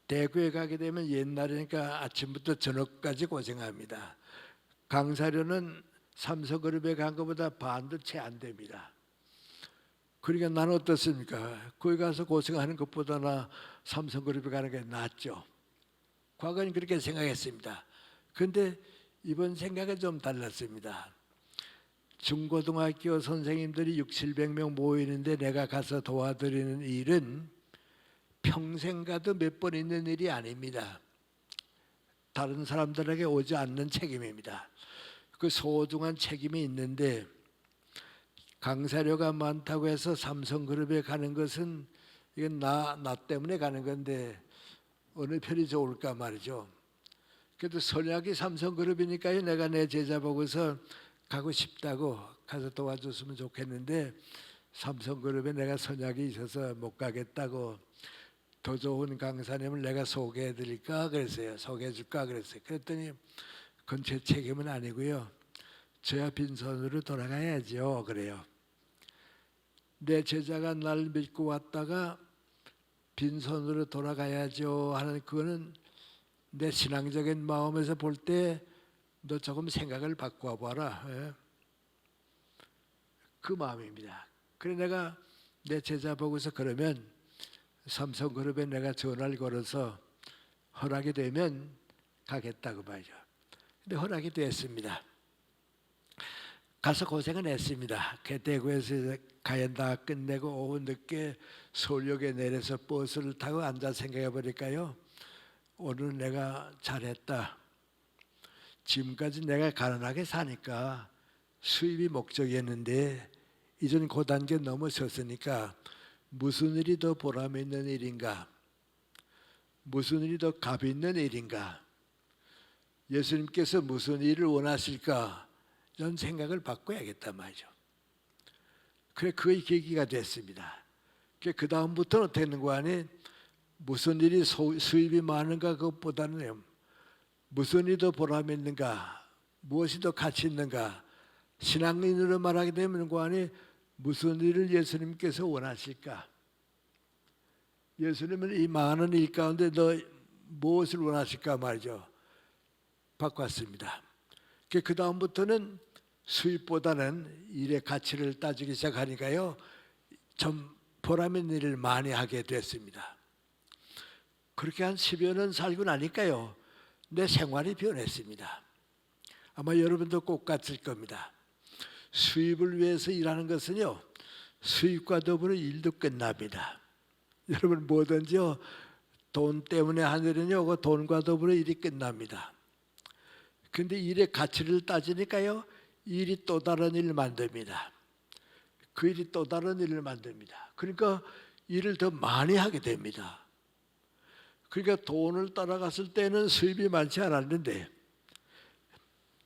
대구에 가게 되면 옛날이니까 아침부터 저녁까지 고생합니다. 강사료는 삼성그룹에 간 것보다 반도 채 안 됩니다. 그러니까 나는 어떻습니까? 거기 가서 고생하는 것보다나 삼성그룹에 가는 게 낫죠. 과거는 그렇게 생각했습니다. 그런데 이번 생각은 좀 달랐습니다. 중고등학교 선생님들이 6, 700명 모이는데 내가 가서 도와드리는 일은 평생 가도 몇 번 있는 일이 아닙니다. 다른 사람들에게 오지 않는 책임입니다. 그 소중한 책임이 있는데 강사료가 많다고 해서 삼성그룹에 가는 것은 이건 나 때문에 가는 건데 어느 편이 좋을까 말이죠. 그래도 선약이 삼성그룹이니까요. 내가 내 제자 보고서 가고 싶다고 가서 도와줬으면 좋겠는데 삼성그룹에 내가 선약이 있어서 못 가겠다고 더 좋은 강사님을 내가 소개해 드릴까 그랬어요. 소개해 줄까 그랬어요. 그랬더니 그건 제 책임은 아니고요. 저야 빈손으로 돌아가야죠. 그래요. 내 제자가 날 믿고 왔다가 빈손으로 돌아가야죠 하는 그거는 내 신앙적인 마음에서 볼 때 너 조금 생각을 바꿔 봐라. 그 마음입니다. 그래 내가 내 제자 보고서 그러면 삼성그룹에 내가 전화를 걸어서 허락이 되면 가겠다고 말이죠. 근데 허락이 됐습니다. 가서 고생은 했습니다. 대구에서 가연 다 끝내고 오후 늦게 서울역에 내려서 버스를 타고 앉아 생각해 보니까요. 오늘 내가 잘했다. 지금까지 내가 가난하게 사니까 수입이 목적이었는데 이젠 그 단계 넘어섰으니까 무슨 일이 더 보람 있는 일인가? 무슨 일이 더 값 있는 일인가? 예수님께서 무슨 일을 원하실까? 이런 생각을 바꿔야겠단 말이죠. 그래 그의 계기가 됐습니다. 그 다음부터는 어떻게 되는 거 아니? 무슨 일이 수입이 많은가 그것보다는 무슨 일이 더 보람 있는가? 무엇이 더 가치 있는가? 신앙인으로 말하게 되는 거 아니? 무슨 일을 예수님께서 원하실까? 예수님은 이 많은 일 가운데 너 무엇을 원하실까 말이죠. 바꿨습니다. 그 다음부터는 수입보다는 일의 가치를 따지기 시작하니까요, 좀 보람 있는 일을 많이 하게 됐습니다. 그렇게 한 10여 년 살고 나니까요, 내 생활이 변했습니다. 아마 여러분도 똑같을 겁니다. 수입을 위해서 일하는 것은요, 수입과 더불어 일도 끝납니다. 여러분 뭐든지요, 돈 때문에 하는 일은요, 그 돈과 더불어 일이 끝납니다. 근데 일의 가치를 따지니까요, 일이 또 다른 일을 만듭니다. 그 일이 또 다른 일을 만듭니다. 그러니까 일을 더 많이 하게 됩니다. 그러니까 돈을 따라갔을 때는 수입이 많지 않았는데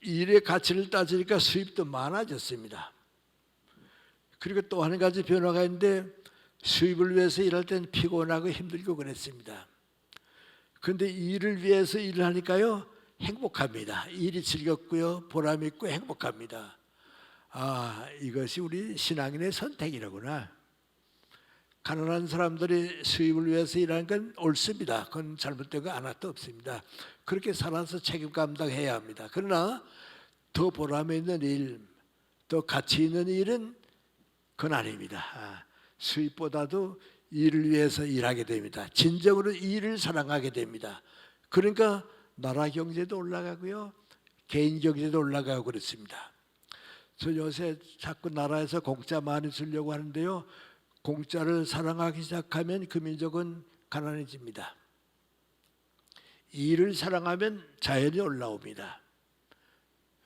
일의 가치를 따지니까 수입도 많아졌습니다. 그리고 또 한 가지 변화가 있는데, 수입을 위해서 일할 때는 피곤하고 힘들고 그랬습니다. 그런데 일을 위해서 일을 하니까요, 행복합니다. 일이 즐겁고요, 보람 있고 행복합니다. 아, 이것이 우리 신앙인의 선택이라구나. 가난한 사람들이 수입을 위해서 일하는 건 옳습니다. 그건 잘못된 거 하나도 없습니다. 그렇게 살아서 책임 감당해야 합니다. 그러나 더 보람 있는 일, 더 가치 있는 일은 그건 아닙니다. 수입보다도 일을 위해서 일하게 됩니다. 진정으로 일을 사랑하게 됩니다. 그러니까 나라 경제도 올라가고요, 개인 경제도 올라가고 그렇습니다. 저 요새 자꾸 나라에서 공짜 많이 주려고 하는데요, 공짜를 사랑하기 시작하면 그 민족은 가난해집니다. 일을 사랑하면 자연이 올라옵니다.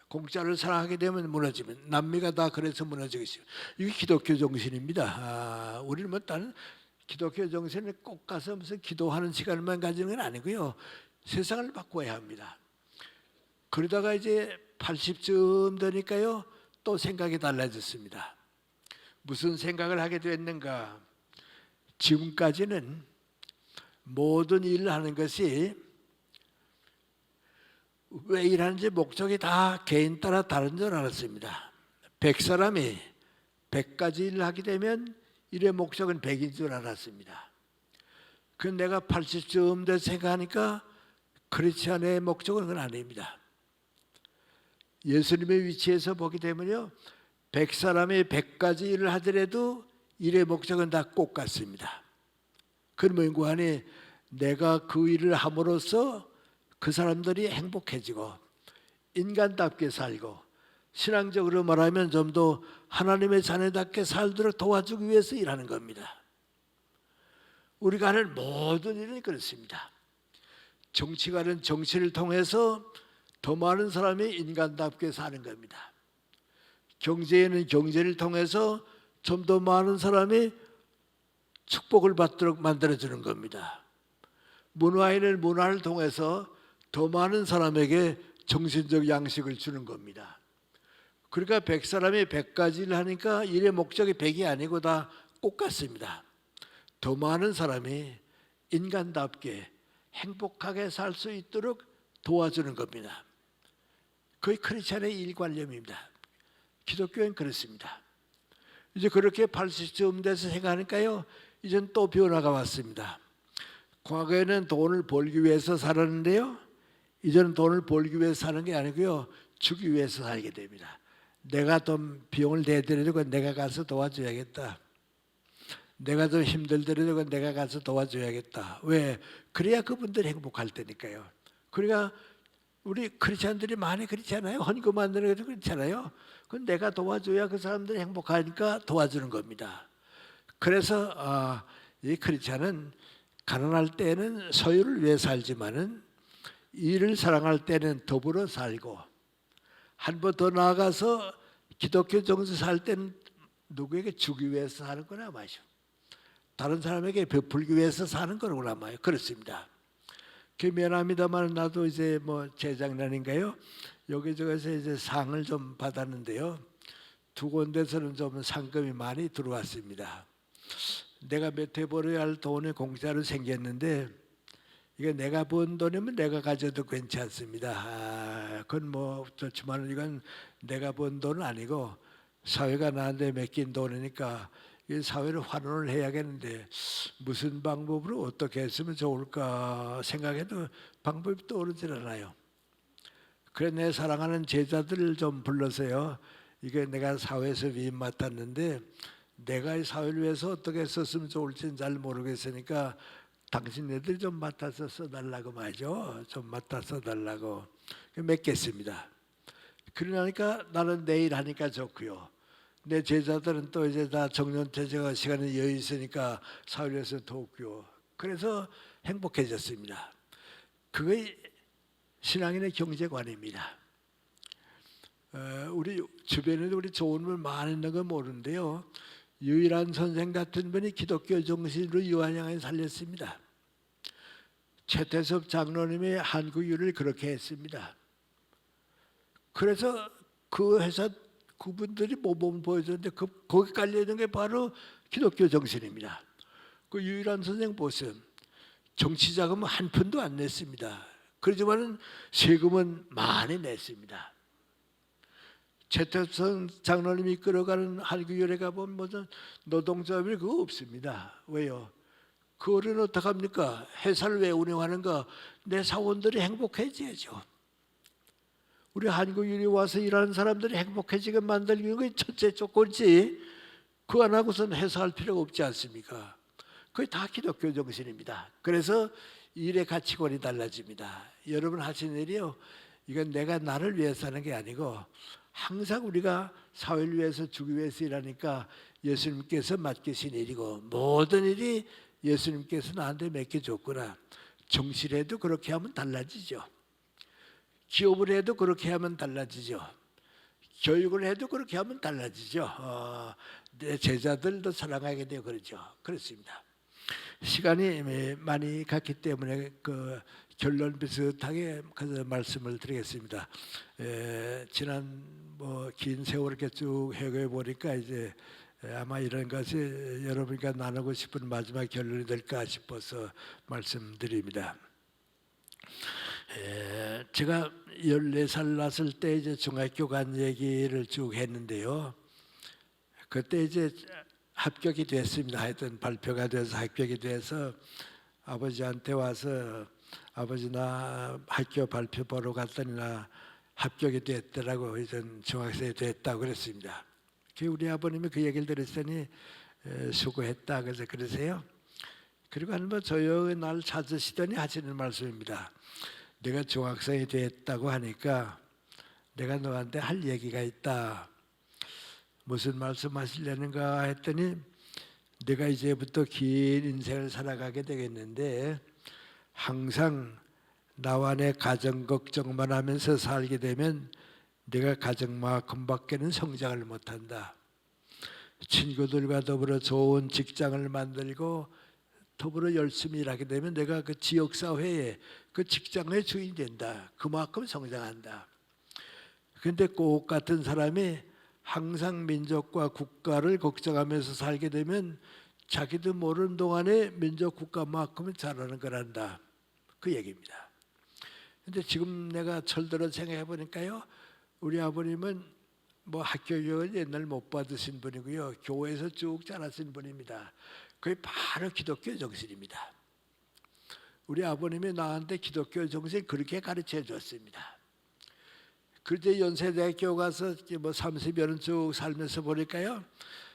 공짜를 사랑하게 되면 무너지면, 남미가 다 그래서 무너지겠어요. 이게 기독교 정신입니다. 우리는 뭐 다른 기독교 정신을 꼭 가서 무슨 기도하는 시간만 가지는 건 아니고요, 세상을 바꿔야 합니다. 그러다가 이제 80쯤 되니까요, 또 생각이 달라졌습니다. 무슨 생각을 하게 됐는가? 지금까지는 모든 일을 하는 것이 왜 일하는지 목적이 다 개인 따라 다른 줄 알았습니다. 100사람이 100가지 일을 하게 되면 일의 목적은 100인 줄 알았습니다. 그 내가 80쯤 돼서 생각하니까 크리스찬의 목적은 그건 아닙니다. 예수님의 위치에서 보게 되면요, 100사람이 100가지 일을 하더라도 일의 목적은 다 똑같습니다. 그러면 무한히 내가 그 일을 함으로써 그 사람들이 행복해지고 인간답게 살고, 신앙적으로 말하면 좀 더 하나님의 자녀답게 살도록 도와주기 위해서 일하는 겁니다. 우리가 하는 모든 일은 그렇습니다. 정치가는 정치를 통해서 더 많은 사람이 인간답게 사는 겁니다. 경제에는 경제를 통해서 좀 더 많은 사람이 축복을 받도록 만들어주는 겁니다. 문화에는 문화를 통해서 더 많은 사람에게 정신적 양식을 주는 겁니다. 그러니까 100사람이 100가지를 하니까 일의 목적이 100이 아니고 다 똑같습니다. 더 많은 사람이 인간답게 행복하게 살 수 있도록 도와주는 겁니다. 그게 크리스찬의 일관념입니다. 기독교는 그렇습니다. 이제 그렇게 80쯤 돼서 생각하니까요, 이젠 또 변화가 왔습니다. 과거에는 돈을 벌기 위해서 살았는데요, 이제는 돈을 벌기 위해서 사는 게 아니고요, 주기 위해서 살게 됩니다. 내가 좀 비용을 내더라도 내가 가서 도와줘야겠다. 내가 좀 힘들더라도 내가 가서 도와줘야겠다. 왜? 그래야 그분들이 행복할 테니까요. 그러니까 우리 크리스찬들이 많이 그렇잖아요. 헌금하는 것도 그렇잖아요. 그건 내가 도와줘야 그 사람들이 행복하니까 도와주는 겁니다. 그래서 이 크리스찬은 가난할 때는 소유를 위해 살지만은 일을 사랑할 때는 더불어 살고, 한 번 더 나아가서 기독교 정서 살 때는 누구에게 주기 위해서 사는 거나 마죠. 다른 사람에게 베풀기 위해서 사는 거구나 마요. 그렇습니다. 미안합니다만 나도 이제 뭐 재작년인가요? 여기저기서 이제 상을 좀 받았는데요, 두 군데서는 좀 상금이 많이 들어왔습니다. 내가 몇 해 벌어야 할 돈이 공짜로 생겼는데, 이게 내가 번 돈이면 내가 가져도 괜찮습니다. 그건 뭐 좋지만 이건 내가 번 돈은 아니고 사회가 나한테 맡긴 돈이니까 이 사회를 환원을 해야겠는데 무슨 방법으로 어떻게 했으면 좋을까 생각해도 방법이 떠오르질 않아요. 그래 내 사랑하는 제자들을 좀 불러서요. 이게 내가 사회에서 위임 맡았는데 내가 이 사회를 위해서 어떻게 썼으면 좋을지는 잘 모르겠으니까 당신네들 좀 맡아서 써달라고 말이죠. 좀 맡아서 달라고 맺겠습니다. 그러니까 나는 내일 하니까 좋고요. 내 제자들은 또 이제 다 정년퇴직가 시간이 여유 있으니까 사회를 위해서 돕고요. 그래서 행복해졌습니다. 그게 신앙인의 경제관입니다. 우리 주변에도 우리 좋은 분 많이 있는 건 모르는데요. 유일한 선생 같은 분이 기독교 정신으로 유한양을 살렸습니다. 최태섭 장로님이 한국유를 그렇게 했습니다. 그래서 그 회사 그분들이 모범 보여줬는데 거기 깔려 있는 게 바로 기독교 정신입니다. 그 유일한 선생 보세요. 정치 자금은 한 푼도 안 냈습니다. 그렇지만 세금은 많이 냈습니다. 최태섭 장로님이 이끌어가는 한국유에 가보면 무슨 노동조합이 그거 없습니다. 왜요? 그거는 어떡합니까? 회사를 왜 운영하는가? 내 사원들이 행복해져야죠. 우리 한국유에 와서 일하는 사람들이 행복해지게 만들기 게 첫째 조건이지. 그거 안 하고서는 회사할 필요가 없지 않습니까? 그게 다 기독교 정신입니다. 그래서 일의 가치관이 달라집니다. 여러분 하시는 일이요. 이건 내가 나를 위해서 하는 게 아니고 항상 우리가 사회를 위해서 주기 위해서 일하니까 예수님께서 맡기신 일이고 모든 일이 예수님께서 나한테 맡겨줬구나. 정치를 해도 그렇게 하면 달라지죠. 기업을 해도 그렇게 하면 달라지죠. 교육을 해도 그렇게 하면 달라지죠. 내 제자들도 사랑하게 되고 그러죠. 그렇습니다. 시간이 많이 갔기 때문에 그 결론 비슷하게 말씀을 드리겠습니다. 지난 긴 세월 이렇게 쭉 해고해 보니까 이제 아마 이런 것이 여러분과 나누고 싶은 마지막 결론이 될까 싶어서 말씀드립니다. 제가 14살 났을 때 이제 중학교 간 얘기를 쭉 했는데요. 그때 이제 합격이 됐습니다. 하여튼 발표가 돼서 합격이 돼서 아버지한테 와서 아버지 나 학교 발표 보러 갔더니 나 합격이 됐더라고. 이제 중학생이 됐다고 그랬습니다. 우리 아버님이 그 얘기를 들었더니 수고했다 그래서 그러세요. 그리고 한번 조용히 날 찾으시더니 하시는 말씀입니다. 내가 중학생이 됐다고 하니까 내가 너한테 할 얘기가 있다. 무슨 말씀하시려는가 했더니 내가 이제부터 긴 인생을 살아가게 되겠는데 항상 나와 내 가정 걱정만 하면서 살게 되면 내가 가정만큼밖에는 성장을 못한다. 친구들과 더불어 좋은 직장을 만들고 더불어 열심히 일하게 되면 내가 그 지역사회에 그 직장의 주인이 된다. 그만큼 성장한다. 그런데 꼭 같은 사람이 항상 민족과 국가를 걱정하면서 살게 되면 자기도 모르는 동안에 민족 국가만큼은 잘하는 거란다. 그 얘기입니다. 근데 지금 내가 철들어 생각해 보니까요. 우리 아버님은 학교 교육을 옛날 못 받으신 분이고요. 교회에서 쭉 자라신 분입니다. 그게 바로 기독교 정신입니다. 우리 아버님이 나한테 기독교 정신 그렇게 가르쳐 줬습니다. 그때 연세대학교 가서 30여 년 쭉 살면서 보니까요.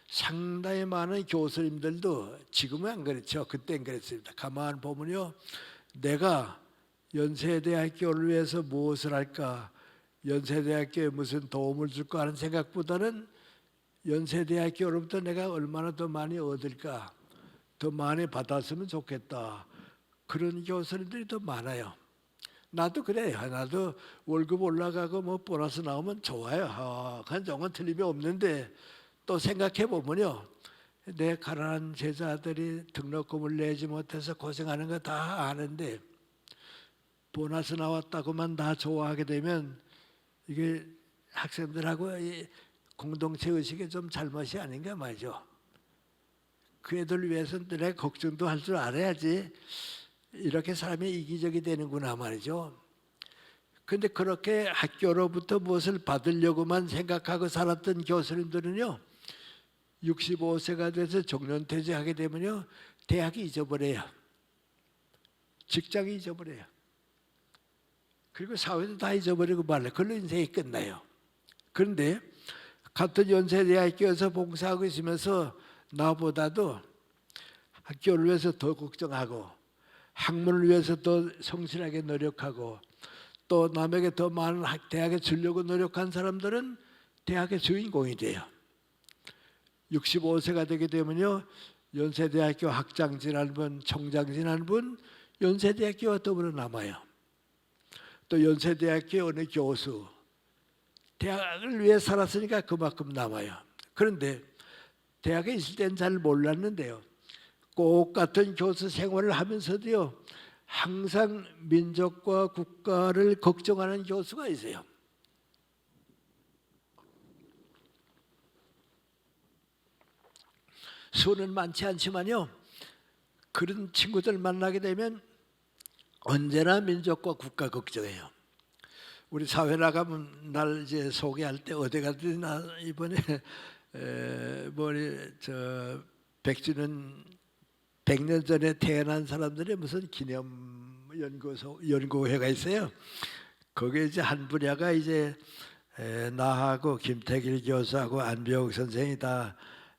상당히 많은 교수님들도 지금은 안 그렇죠. 그땐 그랬습니다. 가만 보면요. 내가 연세대학교를 위해서 무엇을 할까? 연세대학교에 무슨 도움을 줄까 하는 생각보다는 연세대학교로부터 내가 얼마나 더 많이 얻을까? 더 많이 받았으면 좋겠다. 그런 교수님들이 더 많아요. 나도 그래요. 나도 월급 올라가고 보너스 나오면 좋아요. 그건 정말 틀림이 없는데 또 생각해 보면요. 내 가난한 제자들이 등록금을 내지 못해서 고생하는 거 다 아는데 보너스 나왔다고만 다 좋아하게 되면 이게 학생들하고 이 공동체 의식이 좀 잘못이 아닌가 말이죠. 그 애들 위해서는 내 걱정도 할 줄 알아야지 이렇게 사람이 이기적이 되는구나 말이죠. 그런데 그렇게 학교로부터 무엇을 받으려고만 생각하고 살았던 교수님들은요. 65세가 돼서 정년퇴직하게 되면요, 대학이 잊어버려요. 직장이 잊어버려요. 그리고 사회도 다 잊어버리고 말래. 그걸로 인생이 끝나요. 그런데 같은 연세대학교에서 봉사하고 있으면서 나보다도 학교를 위해서 더 걱정하고 학문을 위해서 더 성실하게 노력하고 또 남에게 더 많은 대학에 주려고 노력한 사람들은 대학의 주인공이 돼요. 65세가 되게 되면요, 연세대학교 학장 지난 분, 총장 지난 분 연세대학교와 더불어 남아요. 또 연세대학교 어느 교수, 대학을 위해 살았으니까 그만큼 남아요. 그런데 대학에 있을 때는 잘 몰랐는데요, 꼭 같은 교수 생활을 하면서도요, 항상 민족과 국가를 걱정하는 교수가 있어요. 수는 많지 않지만요, 그런 친구들 만나게 되면 언제나 민족과 국가 걱정해요. 우리 사회 나가면 날 이제 소개할 때 어디 가든 나 이번에 저 백주는 100년 전에 태어난 사람들의 무슨 기념 연구회가 있어요. 거기에 이제 한 분야가 이제 나하고 김태길 교수하고 안병욱 선생이 다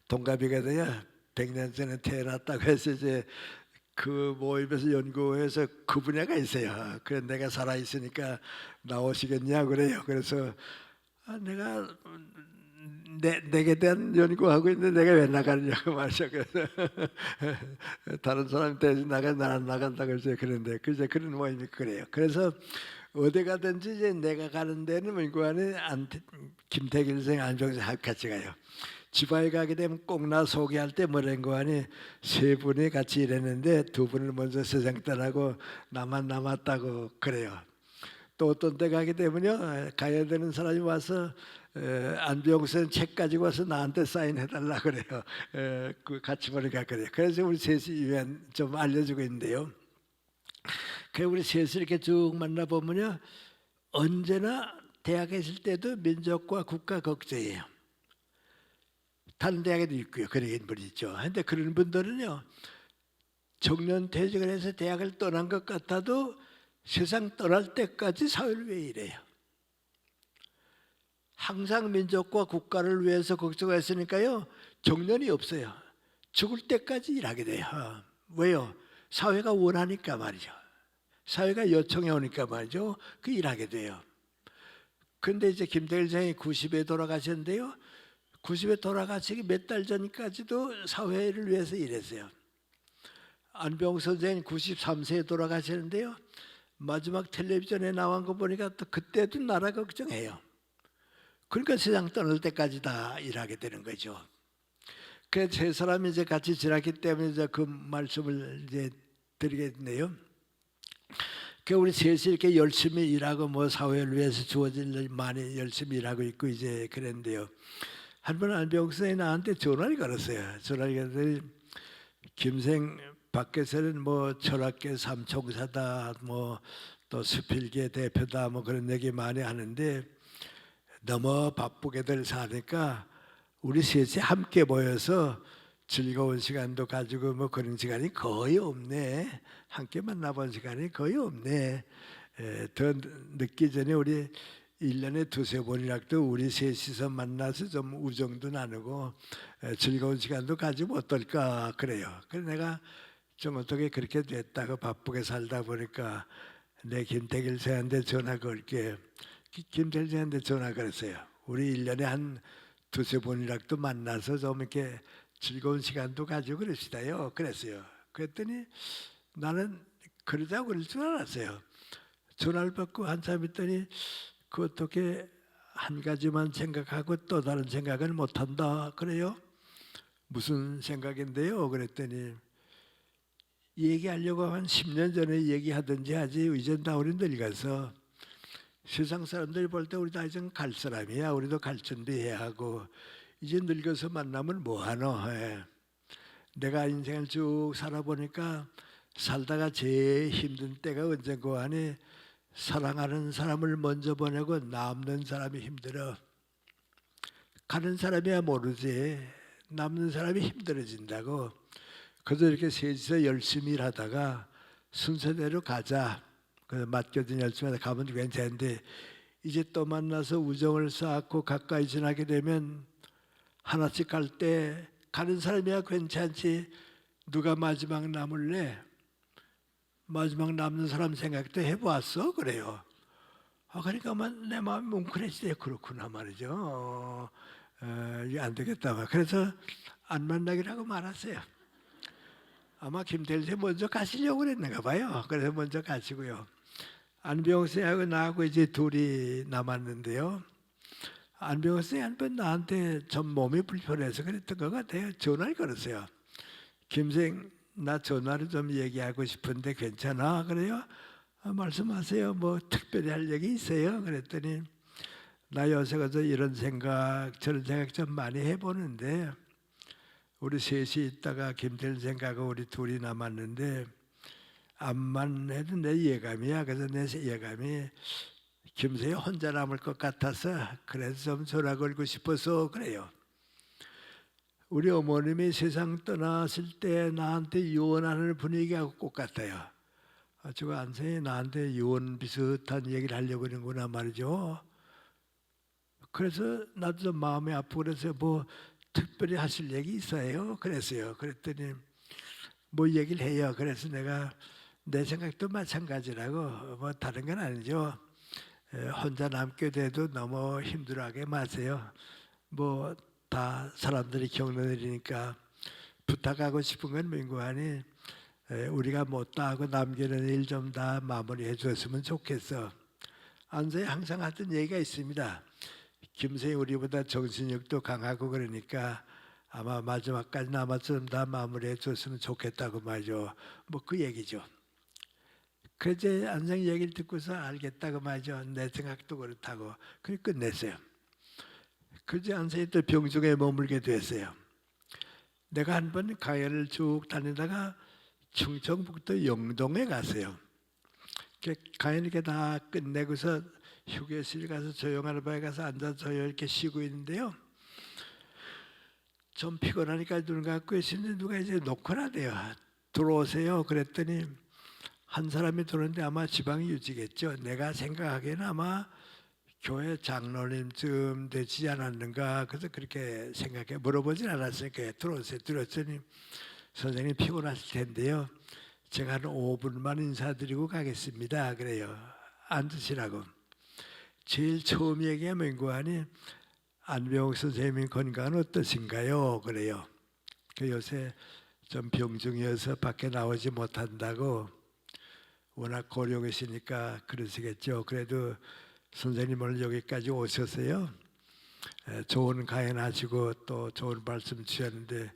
동갑이거든요. 100년 전에 태어났다고 해서 이제 그 모임에서 연구해서 그 분야가 있어요. 그래서 내가 살아 있으니까 나오시겠냐 그래요. 그래서 내가 내게 대한 연구하고 있는데 내가 왜 나가느냐고 말이죠. 그래서 다른 사람 대신 나는 안 나간다고 해서 그런데 그저 그런 모임이 그래요. 그래서 어디 가든지 이제 내가 가는 데는 문구안에 김태길 선생, 안병선 같이 가요. 지바에 가게 되면 꼭 나 소개할 때 뭐라는 거 아니, 세 분이 같이 일했는데 두 분을 먼저 세상 떠나고 나만 남았다고 그래요. 또 어떤 때 가게 되면요, 가야 되는 사람이 와서 안병선 책 가지고 와서 나한테 사인해달라 그래요. 그 같이 보니까 그래요. 그래서 우리 셋이 유엔 좀 알려주고 있는데요. 그 우리 셋이 이렇게 쭉 만나보면요, 언제나 대학에 있을 때도 민족과 국가 걱정이에요. 다른 대학에도 있고요. 그런 분이 있죠. 근데 그런 분들은요, 정년퇴직을 해서 대학을 떠난 것 같아도 세상 떠날 때까지 사회를 위해 일해요. 항상 민족과 국가를 위해서 걱정했으니까요, 정년이 없어요. 죽을 때까지 일하게 돼요. 왜요? 사회가 원하니까 말이죠. 사회가 요청해 오니까 말이죠. 그 일하게 돼요. 근데 이제 김대일 선생이 90에 돌아가셨는데요, 90에 돌아가시기 몇 달 전까지도 사회를 위해서 일했어요. 안병 선생님 93세에 돌아가셨는데요, 마지막 텔레비전에 나온 거 보니까 또 그때도 나라 걱정해요. 그러니까 세상 떠날 때까지 다 일하게 되는 거죠. 그 세 사람이 이제 같이 지났기 때문에 이제 그 말씀을 이제 드리겠네요. 그 우리 셋이 이렇게 열심히 일하고 뭐 사회를 위해서 주어진 일 많이 열심히 일하고 있고 이제 그랬는데요. 한 번 안병 선생이 나한테 전화를 걸었어요. 전화를 걸었더니 김생 밖에서는 뭐 철학계 삼총사다, 뭐 또 수필계 대표다, 뭐 그런 얘기 많이 하는데 너무 바쁘게들 사니까 우리 셋이 함께 모여서 즐거운 시간도 가지고 뭐 그런 시간이 거의 없네. 함께 만나본 시간이 거의 없네. 더 늦기 전에 우리 1년에 두세 번이라도 우리 셋이서 만나서 좀 우정도 나누고 즐거운 시간도 가지면 어떨까 그래요. 그래서 내가 좀 어떻게 그렇게 됐다고 바쁘게 살다 보니까 내 김태길 선생한테 전화 걸게. 김태길 선생한테 전화 걸었어요. 우리 1년에 한 두세 번이라도 만나서 좀 이렇게 즐거운 시간도 가지고 그럽시다요. 그랬어요. 그랬더니 나는 그러자고 그럴 줄 알았어요. 전화를 받고 한참 있더니 그 어떻게 한 가지만 생각하고 또 다른 생각을 못한다 그래요? 무슨 생각인데요? 그랬더니 얘기하려고 한 10년 전에 얘기하든지 하지 이제 나 우리 늙어서 세상 사람들이 볼 때 우리 다 이제 갈 사람이야. 우리도 갈 준비해야 하고 이제 늙어서 만나면 뭐하노? 내가 인생을 쭉 살아보니까 살다가 제일 힘든 때가 언젠가 하니 사랑하는 사람을 먼저 보내고 남는 사람이 힘들어. 가는 사람이야 모르지. 남는 사람이 힘들어진다고. 그래서 이렇게 셋이서 열심히 일하다가 순서대로 가자. 그래서 맡겨진 열심히 가면 괜찮은데 이제 또 만나서 우정을 쌓고 가까이 지나게 되면 하나씩 갈 때 가는 사람이야 괜찮지 누가 마지막 남을래? 마지막 남는 사람 생각도 해보았어? 그래요. 그러니까 내 마음이 뭉클해지대. 그렇구나 말이죠. 이게 안 되겠다. 그래서 안 만나기라고 말았어요. 아마 김태일 먼저 가시려고 그랬는가 봐요. 그래서 먼저 가시고요. 안병호 씨하고 나하고 이제 둘이 남았는데요. 안병호 씨 한번 나한테 좀 몸이 불편해서 그랬던 것 같아요. 전화를 걸었어요. 김생 나 전화로 좀 얘기하고 싶은데 괜찮아? 그래요? 말씀하세요. 뭐 특별히 할 얘기 있어요? 그랬더니 나 요새 가서 이런 생각 저런 생각 좀 많이 해보는데 우리 셋이 있다가 김태일 생각하고 우리 둘이 남았는데 암만 해도 내 예감이야. 그래서 내 예감이 김세희 혼자 남을 것 같아서 그래서 좀 전화 걸고 싶어서 그래요. 우리 어머님이 세상 떠나실 때 나한테 유언하는 분위기하고 똑같아요. 저 안생이 나한테 유언 비슷한 얘기를 하려고 하는구나 말이죠. 그래서 나도 좀 마음이 아프고 그래서 뭐 특별히 하실 얘기 있어요? 그랬어요. 그랬더니 뭐 얘기를 해요. 그래서 내가 내 생각도 마찬가지라고 뭐 다른 건 아니죠. 혼자 남게 돼도 너무 힘들어하게 마세요. 뭐 다 사람들이 겪는 일이니까 부탁하고 싶은 건 민구하니 우리가 못다 하고 남기는 일 좀 다 마무리해 줬으면 좋겠어. 안서에 항상 하던 얘기가 있습니다. 김세희 우리보다 정신력도 강하고 그러니까 아마 마지막까지 남았으면 다 마무리해 줬으면 좋겠다고 말이죠. 뭐 그 얘기죠. 그제 안생 얘기를 듣고서 알겠다고 말이죠. 내 생각도 그렇다고. 그래 끝냈어요. 그제 안생이 또 병중에 머물게 됐어요. 내가 한 번 가야를 쭉 다니다가 충청북도 영동에 갔어요. 가야 이렇게 다 끝내고서 휴게실 가서 조용한 바에 가서 앉아서 이렇게 쉬고 있는데요. 좀 피곤하니까 눈 감고 있는데 누가 이제 녹화라대요. 들어오세요. 그랬더니 한 사람이 들어오는데 아마 지방 유지겠죠. 내가 생각하기에는 아마 교회 장로님쯤 되지 않았는가. 그래서 그렇게 생각해 물어보진 않았으니까 들어오세요. 들었더니 선생님 피곤하실 텐데요. 제가 한 5분만 인사드리고 가겠습니다. 그래요. 앉으시라고. 제일 처음 얘기하면 민구하니 안병옥 선생님 건강은 어떠신가요? 그래요. 요새 좀 병중이어서 밖에 나오지 못한다고 워낙 고령이시니까 그러시겠죠. 그래도 선생님 오늘 여기까지 오셔서요. 좋은 강연하시고 또 좋은 말씀 주셨는데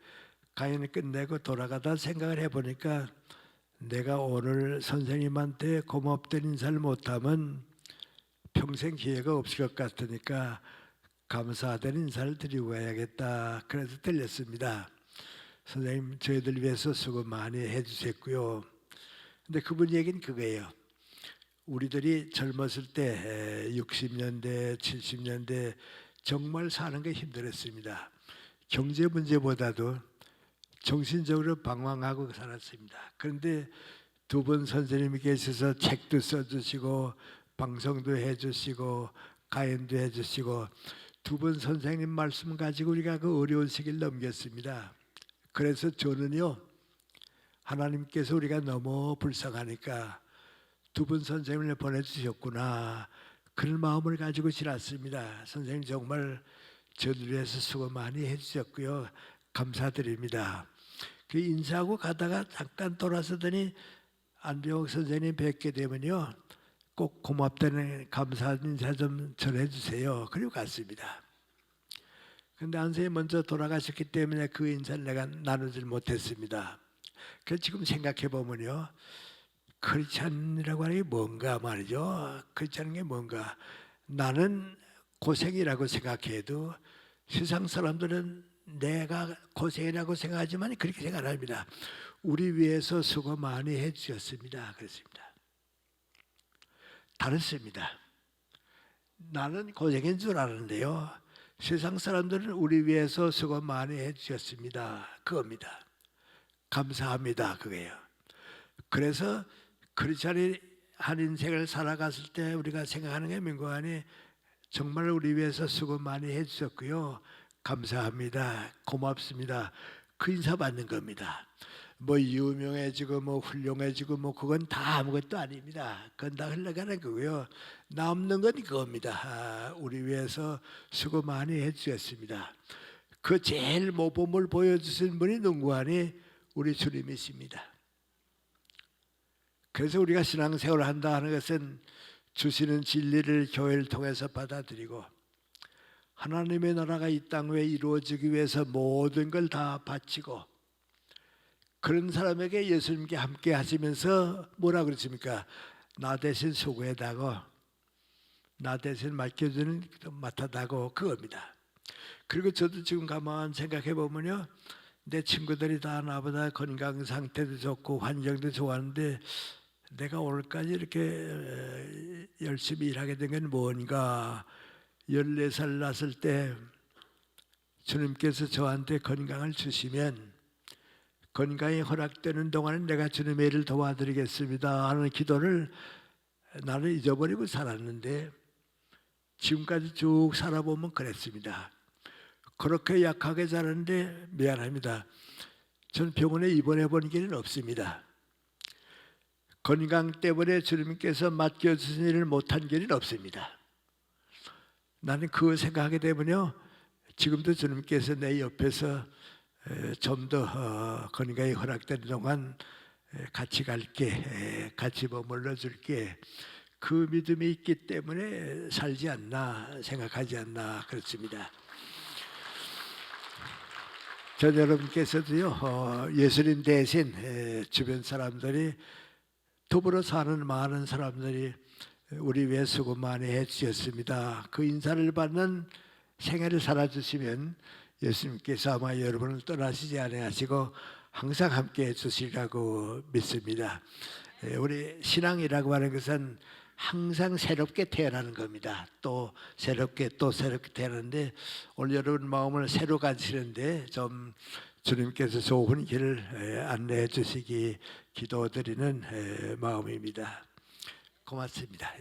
강연을 끝내고 돌아가다 생각을 해보니까 내가 오늘 선생님한테 고맙던 인사를 못하면 평생 기회가 없을 것 같으니까 감사하다는 인사를 드리고 가야겠다. 그래서 들렸습니다. 선생님 저희들 위해서 수고 많이 해주셨고요. 근데 그분 얘기는 그거예요. 우리들이 젊었을 때 60년대, 70년대 정말 사는 게 힘들었습니다. 경제 문제보다도 정신적으로 방황하고 살았습니다. 그런데 두 분 선생님이 계셔서 책도 써주시고 방송도 해주시고 가연도 해주시고 두 분 선생님 말씀 가지고 우리가 그 어려운 시기를 넘겼습니다. 그래서 저는요 하나님께서 우리가 너무 불쌍하니까 두 분 선생님을 보내주셨구나 그런 마음을 가지고 지났습니다. 선생님 정말 저를 위해서 수고 많이 해주셨고요. 감사드립니다. 그 인사하고 가다가 잠깐 돌아서더니 안병옥 선생님 뵙게 되면요 꼭 고맙다는 감사한 인사 좀 전해주세요. 그리고 갔습니다. 근데 안 선생님 먼저 돌아가셨기 때문에 그 인사를 내가 나누질 못했습니다. 그래서 지금 생각해 보면요 크리스찬이라고 하는 게 뭔가 말이죠. 크리스찬인 게 뭔가 나는 고생이라고 생각해도 세상 사람들은 내가 고생이라고 생각하지만 그렇게 생각 안 합니다. 우리 위해서 수고 많이 해주셨습니다. 그렇습니다. 다르습니다. 나는 고생인 줄 아는데요. 세상 사람들은 우리 위해서 수고 많이 해주셨습니다. 그겁니다. 감사합니다. 그거예요. 그래서 크리스찬이 한 인생을 살아갔을 때 우리가 생각하는 게 민관이 정말 우리 위해서 수고 많이 해주셨고요. 감사합니다. 고맙습니다. 그 인사 받는 겁니다. 뭐 유명해지고 뭐 훌륭해지고 뭐 그건 다 아무것도 아닙니다. 그건 다 흘러가는 거고요. 남는 건 그겁니다. 우리 위해서 수고 많이 해주셨습니다. 그 제일 모범을 보여주신 분이 누구 아니 우리 주님이십니다. 그래서 우리가 신앙생활을 한다 하는 것은 주시는 진리를 교회를 통해서 받아들이고 하나님의 나라가 이 땅 위에 이루어지기 위해서 모든 걸 다 바치고 그런 사람에게 예수님께 함께 하시면서 뭐라 그러십니까? 나 대신 수고해다고 나 대신 맡아다고 그겁니다. 그리고 저도 지금 가만 생각해 보면요, 내 친구들이 다 나보다 건강 상태도 좋고 환경도 좋았는데 내가 오늘까지 이렇게 열심히 일하게 된 건 뭔가. 14살 났을 때 주님께서 저한테 건강을 주시면 건강이 허락되는 동안은 내가 주님의 일을 도와드리겠습니다 하는 기도를 나는 잊어버리고 살았는데 지금까지 쭉 살아보면 그랬습니다. 그렇게 약하게 자랐는데 미안합니다. 저는 병원에 입원해 본 길은 없습니다. 건강 때문에 주님께서 맡겨주신 일을 못한 길은 없습니다. 나는 그거 생각하게 되면요, 지금도 주님께서 내 옆에서 좀 더 건강이 허락되는 동안 같이 갈게, 같이 머물러 줄게, 그 믿음이 있기 때문에 살지 않나 생각하지 않나 그렇습니다. 전 여러분께서도요, 예수님 대신 주변 사람들이 더불어 사는 많은 사람들이 우리 위해 수고 많이 해주셨습니다. 그 인사를 받는 생애를 살아주시면 예수님께서 아마 여러분을 떠나시지 아니하시고 항상 함께 해주시리라고 믿습니다. 우리 신앙이라고 하는 것은 항상 새롭게 태어나는 겁니다. 또 새롭게 태어나는데 오늘 여러분 마음을 새로 가지시는데 좀 주님께서 좋은 길을 안내해 주시기 기도드리는 마음입니다. 고맙습니다.